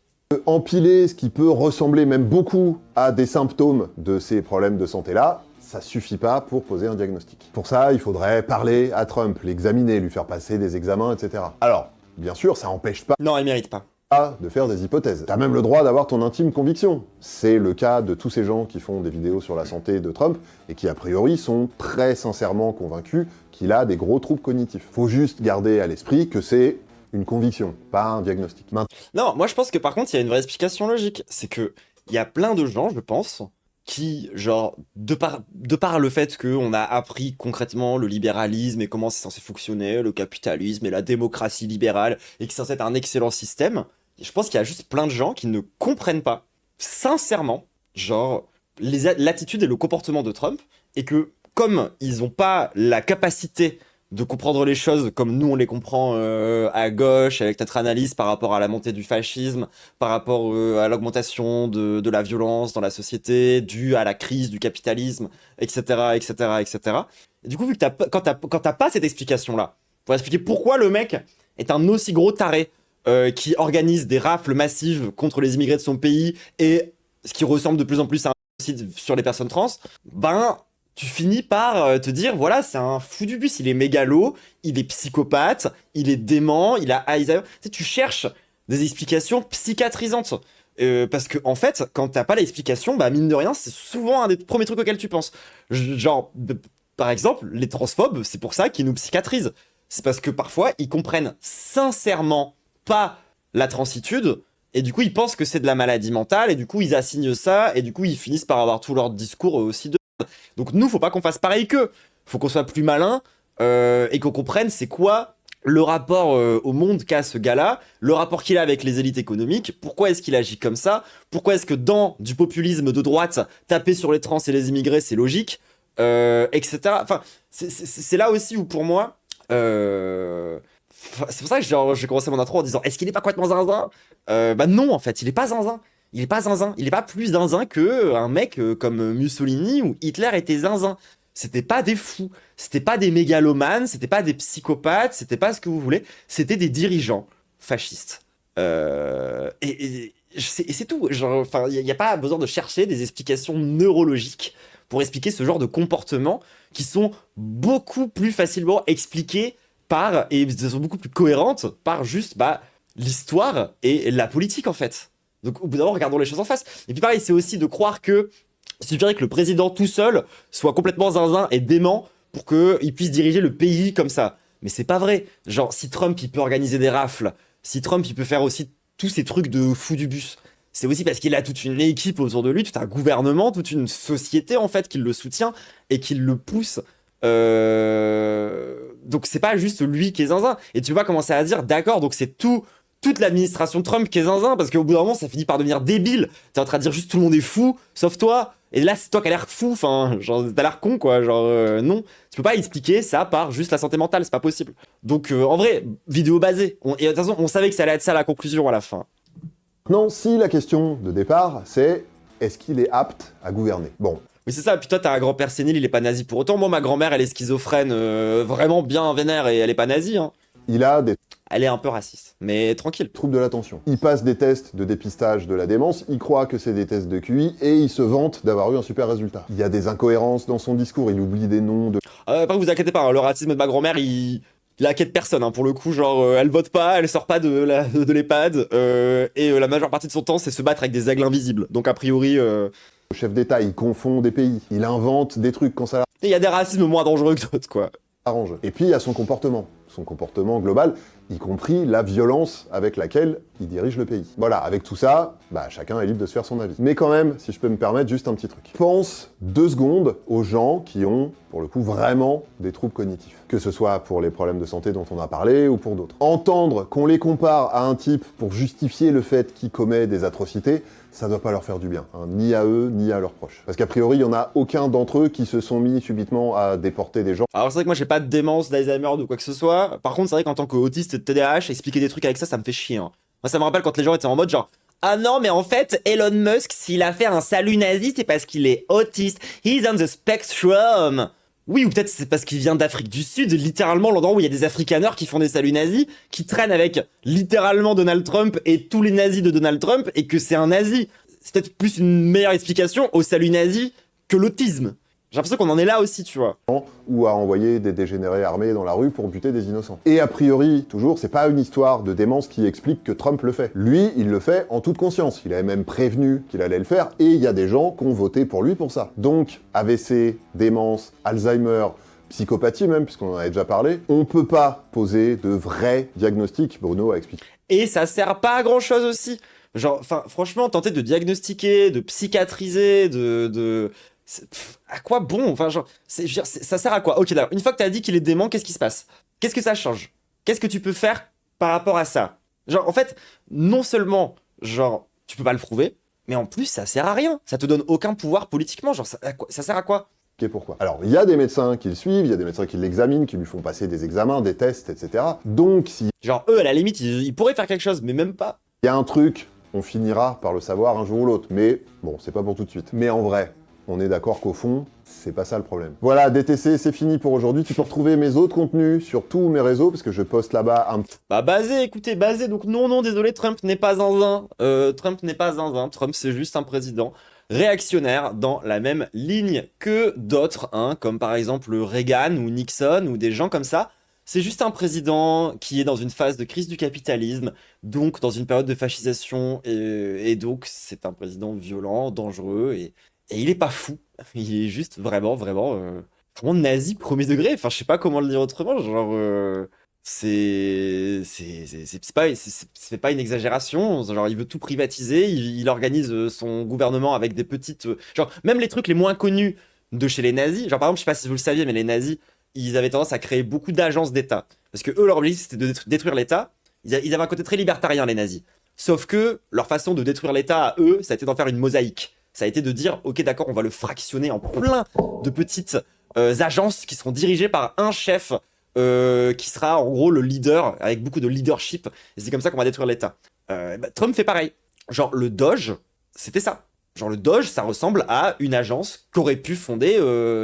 empiler ce qui peut ressembler même beaucoup à des symptômes de ces problèmes de santé-là, ça suffit pas pour poser un diagnostic. Pour ça, il faudrait parler à Trump, l'examiner, lui faire passer des examens, etc. Alors, bien sûr, ça empêche pas Non, il mérite pas. de faire des hypothèses. T'as même le droit d'avoir ton intime conviction. C'est le cas de tous ces gens qui font des vidéos sur la santé de Trump et qui, a priori, sont très sincèrement convaincus qu'il a des gros troubles cognitifs. Faut juste garder à l'esprit que c'est une conviction, pas un diagnostic. Non, moi je pense que par contre, il y a une vraie explication logique. C'est que il y a plein de gens, je pense, qui, genre, de par le fait qu'on a appris concrètement le libéralisme et comment c'est censé fonctionner, le capitalisme et la démocratie libérale, et que c'est censé être un excellent système, je pense qu'il y a juste plein de gens qui ne comprennent pas, sincèrement, genre, l'attitude et le comportement de Trump, et que, comme ils n'ont pas la capacité de comprendre les choses comme nous on les comprend à gauche, avec notre analyse par rapport à la montée du fascisme, par rapport à l'augmentation de la violence dans la société, due à la crise du capitalisme, etc., etc., etc. Et du coup, vu que quand t'as pas cette explication-là, pour expliquer pourquoi le mec est un aussi gros taré qui organise des rafles massives contre les immigrés de son pays et ce qui ressemble de plus en plus à un génocide sur les personnes trans, ben tu finis par te dire, voilà, c'est un fou du bus, il est mégalo, il est psychopathe, il est dément, il a Alzheimer. Tu sais, tu cherches des explications psychiatrisantes. Parce que, en fait, quand t'as pas l'explication, bah, mine de rien, c'est souvent un des premiers trucs auxquels tu penses. Genre, par exemple, les transphobes, c'est pour ça qu'ils nous psychiatrisent. C'est parce que parfois, ils comprennent sincèrement pas la transitude, et du coup, ils pensent que c'est de la maladie mentale, et du coup, ils assignent ça, et du coup, ils finissent par avoir tout leur discours aussi de... Donc nous, faut pas qu'on fasse pareil qu'eux. Faut qu'on soit plus malin et qu'on comprenne c'est quoi le rapport au monde qu'a ce gars-là, le rapport qu'il a avec les élites économiques, pourquoi est-ce qu'il agit comme ça, pourquoi est-ce que dans du populisme de droite, taper sur les trans et les immigrés, c'est logique, etc. Enfin, c'est là aussi où pour moi... c'est pour ça que j'ai commencé mon intro en disant est-ce qu'il est pas complètement zinzin bah non, en fait, il est pas zinzin. Il est pas zinzin. Il est pas plus zinzin que un mec comme Mussolini ou Hitler était zinzin. C'était pas des fous. C'était pas des mégalomanes. C'était pas des psychopathes. C'était pas ce que vous voulez. C'était des dirigeants fascistes. Et c'est tout. Genre, enfin, il n'y a pas besoin de chercher des explications neurologiques pour expliquer ce genre de comportements qui sont beaucoup plus facilement expliqués par, et sont beaucoup plus cohérentes par juste l'histoire et la politique en fait. Donc au bout d'un moment, regardons les choses en face. Et puis pareil, c'est aussi de croire que il suffirait que le président tout seul soit complètement zinzin et dément pour qu'il puisse diriger le pays comme ça. Mais c'est pas vrai. Genre, si Trump, il peut organiser des rafles, si Trump, il peut faire aussi tous ces trucs de fou du bus, c'est aussi parce qu'il a toute une équipe autour de lui, tout un gouvernement, toute une société en fait qui le soutient et qui le pousse. Donc c'est pas juste lui qui est zinzin. Et tu peux pas commencer à dire, d'accord, donc c'est toute l'administration Trump qui est zinzin, parce qu'au bout d'un moment, ça finit par devenir débile. T'es en train de dire juste tout le monde est fou, sauf toi. Et là, c'est toi qui as l'air fou, enfin, genre, t'as l'air con, quoi. Genre, non. Tu peux pas expliquer ça par juste la santé mentale, c'est pas possible. Donc, en vrai, vidéo basée. Et de toute façon, on savait que ça allait être ça la conclusion à la fin. Non, si la question de départ, c'est est-ce qu'il est apte à gouverner? Bon. Oui, c'est ça. Puis toi, t'as un grand-père sénile, il est pas nazi pour autant. Moi, ma grand-mère, elle est schizophrène, vraiment bien vénère, et elle est pas nazie, hein. Il a des Elle est un peu raciste, mais tranquille. troubles de l'attention. Il passe des tests de dépistage de la démence, il croit que c'est des tests de QI, et il se vante d'avoir eu un super résultat. Il y a des incohérences dans son discours, il oublie des noms de... Après, vous inquiétez pas, hein, le racisme de ma grand-mère, il inquiète personne, hein, pour le coup, genre, elle vote pas, elle sort pas de l'EHPAD, et la majeure partie de son temps, c'est se battre avec des aigles invisibles. Donc, a priori... chef d'État, il confond des pays, il invente des trucs quand ça Il y a des racismes moins dangereux que d'autres, quoi. l'arrange. Et puis il y a son comportement global, y compris la violence avec laquelle il dirige le pays. Voilà, avec tout ça, chacun est libre de se faire son avis. Mais quand même, si je peux me permettre, juste un petit truc. Pense 2 secondes aux gens qui ont, pour le coup, vraiment des troubles cognitifs. Que ce soit pour les problèmes de santé dont on a parlé ou pour d'autres. Entendre qu'on les compare à un type pour justifier le fait qu'il commet des atrocités, ça doit pas leur faire du bien, hein, ni à eux, ni à leurs proches. Parce qu'a priori, il y en a aucun d'entre eux qui se sont mis subitement à déporter des gens. Alors c'est vrai que moi j'ai pas de démence, d'Alzheimer ou quoi que ce soit. Par contre c'est vrai qu'en tant qu'autiste et de TDAH, expliquer des trucs avec ça me fait chier. Hein. Moi ça me rappelle quand les gens étaient en mode genre ah non mais en fait Elon Musk s'il a fait un salut nazi c'est parce qu'il est autiste. He's on the spectrum. Oui, ou peut-être c'est parce qu'il vient d'Afrique du Sud, littéralement l'endroit où il y a des afrikaners qui font des saluts nazis, qui traînent avec littéralement Donald Trump et tous les nazis de Donald Trump, et que c'est un nazi. C'est peut-être plus une meilleure explication au salut nazi que l'autisme. J'ai l'impression qu'on en est là aussi, tu vois. Ou à envoyer des dégénérés armés dans la rue pour buter des innocents. Et a priori, toujours, c'est pas une histoire de démence qui explique que Trump le fait. Lui, il le fait en toute conscience. Il avait même prévenu qu'il allait le faire, et il y a des gens qui ont voté pour lui pour ça. Donc, AVC, démence, Alzheimer, psychopathie même, puisqu'on en avait déjà parlé, on peut pas poser de vrais diagnostics, Bruno a expliqué. Et ça sert pas à grand chose aussi. Genre, enfin, franchement, tenter de diagnostiquer, de psychiatriser, à quoi bon? Enfin, genre, je veux dire, ça sert à quoi? Ok, d'accord. Une fois que t'as dit qu'il est dément, qu'est-ce qui se passe? Qu'est-ce que ça change? Qu'est-ce que tu peux faire par rapport à ça? Genre, en fait, non seulement, genre, tu peux pas le prouver, mais en plus, ça sert à rien. Ça te donne aucun pouvoir politiquement. Genre, ça sert à quoi? Pourquoi? Alors, il y a des médecins qui le suivent, il y a des médecins qui l'examinent, qui lui font passer des examens, des tests, etc. Donc, s'il Genre, eux, à la limite, ils pourraient faire quelque chose, mais même pas. y a un truc, on finira par le savoir un jour ou l'autre. Mais, bon, c'est pas pour tout de suite. Mais en vrai, on est d'accord qu'au fond, c'est pas ça le problème. Voilà, DTC, c'est fini pour aujourd'hui. Tu peux retrouver mes autres contenus sur tous mes réseaux, parce que je poste là-bas un petit... Bah, écoutez, donc non, désolé, Trump n'est pas zinzin. Trump n'est pas zinzin. Trump, c'est juste un président réactionnaire dans la même ligne que d'autres, hein, comme par exemple Reagan ou Nixon ou des gens comme ça. C'est juste un président qui est dans une phase de crise du capitalisme, donc dans une période de fascisation, et donc c'est un président violent, dangereux, et il est pas fou. Il est juste vraiment nazi premier degré. Enfin, je sais pas comment le dire autrement. Genre, c'est pas une exagération. Genre, il veut tout privatiser. Il organise son gouvernement avec des petites. Genre, même les trucs les moins connus de chez les nazis. Genre, par exemple, je sais pas si vous le saviez, mais les nazis, ils avaient tendance à créer beaucoup d'agences d'État. Parce que eux, leur objectif, c'était de détruire l'État. Ils avaient un côté très libertarien, les nazis. Sauf que leur façon de détruire l'État à eux, ça a été d'en faire une mosaïque. Ça a été de dire, ok, d'accord, on va le fractionner en plein de petites agences qui seront dirigées par un chef qui sera en gros le leader, avec beaucoup de leadership. Et c'est comme ça qu'on va détruire l'État. Trump fait pareil. Genre, le Doge, c'était ça. Genre, le Doge, ça ressemble à une agence qu'auraient pu fonder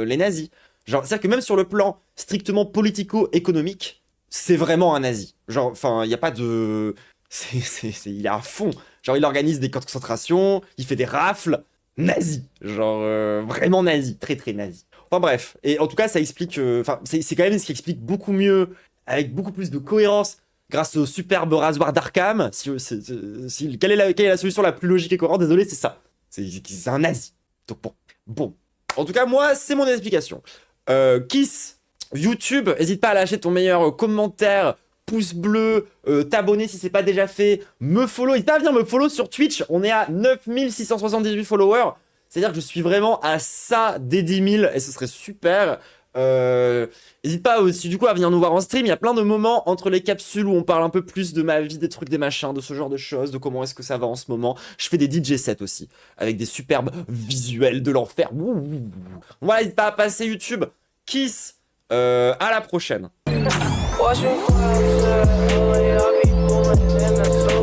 les nazis. Genre, c'est-à-dire que même sur le plan strictement politico-économique, c'est vraiment un nazi. Genre, enfin, il n'y a pas de... il est à fond. Genre, il organise des camps de concentration, il fait des rafles. Nazi. Genre, vraiment nazi. Très, très nazi. Enfin, bref. Et en tout cas, ça explique... Enfin, c'est quand même ce qui explique beaucoup mieux, avec beaucoup plus de cohérence, grâce au superbe rasoir d'Arkham. Quelle est la solution la plus logique et cohérente? Désolé, c'est ça. C'est un nazi. Donc, bon. En tout cas, moi, c'est mon explication. Kiss, YouTube, n'hésite pas à lâcher ton meilleur commentaire, pouce bleu, t'abonner si c'est pas déjà fait, me follow, n'hésite pas à venir me follow sur Twitch, on est à 9678 followers, c'est-à-dire que je suis vraiment à ça des 10 000 et ce serait super. N'hésite pas aussi du coup à venir nous voir en stream, il y a plein de moments entre les capsules où on parle un peu plus de ma vie, des trucs, des machins, de ce genre de choses, de comment est-ce que ça va en ce moment. Je fais des DJ sets aussi, avec des superbes visuels de l'enfer. Voilà, n'hésite pas à passer YouTube. Kiss, à la prochaine. Watch me fly, I'll be pulling in the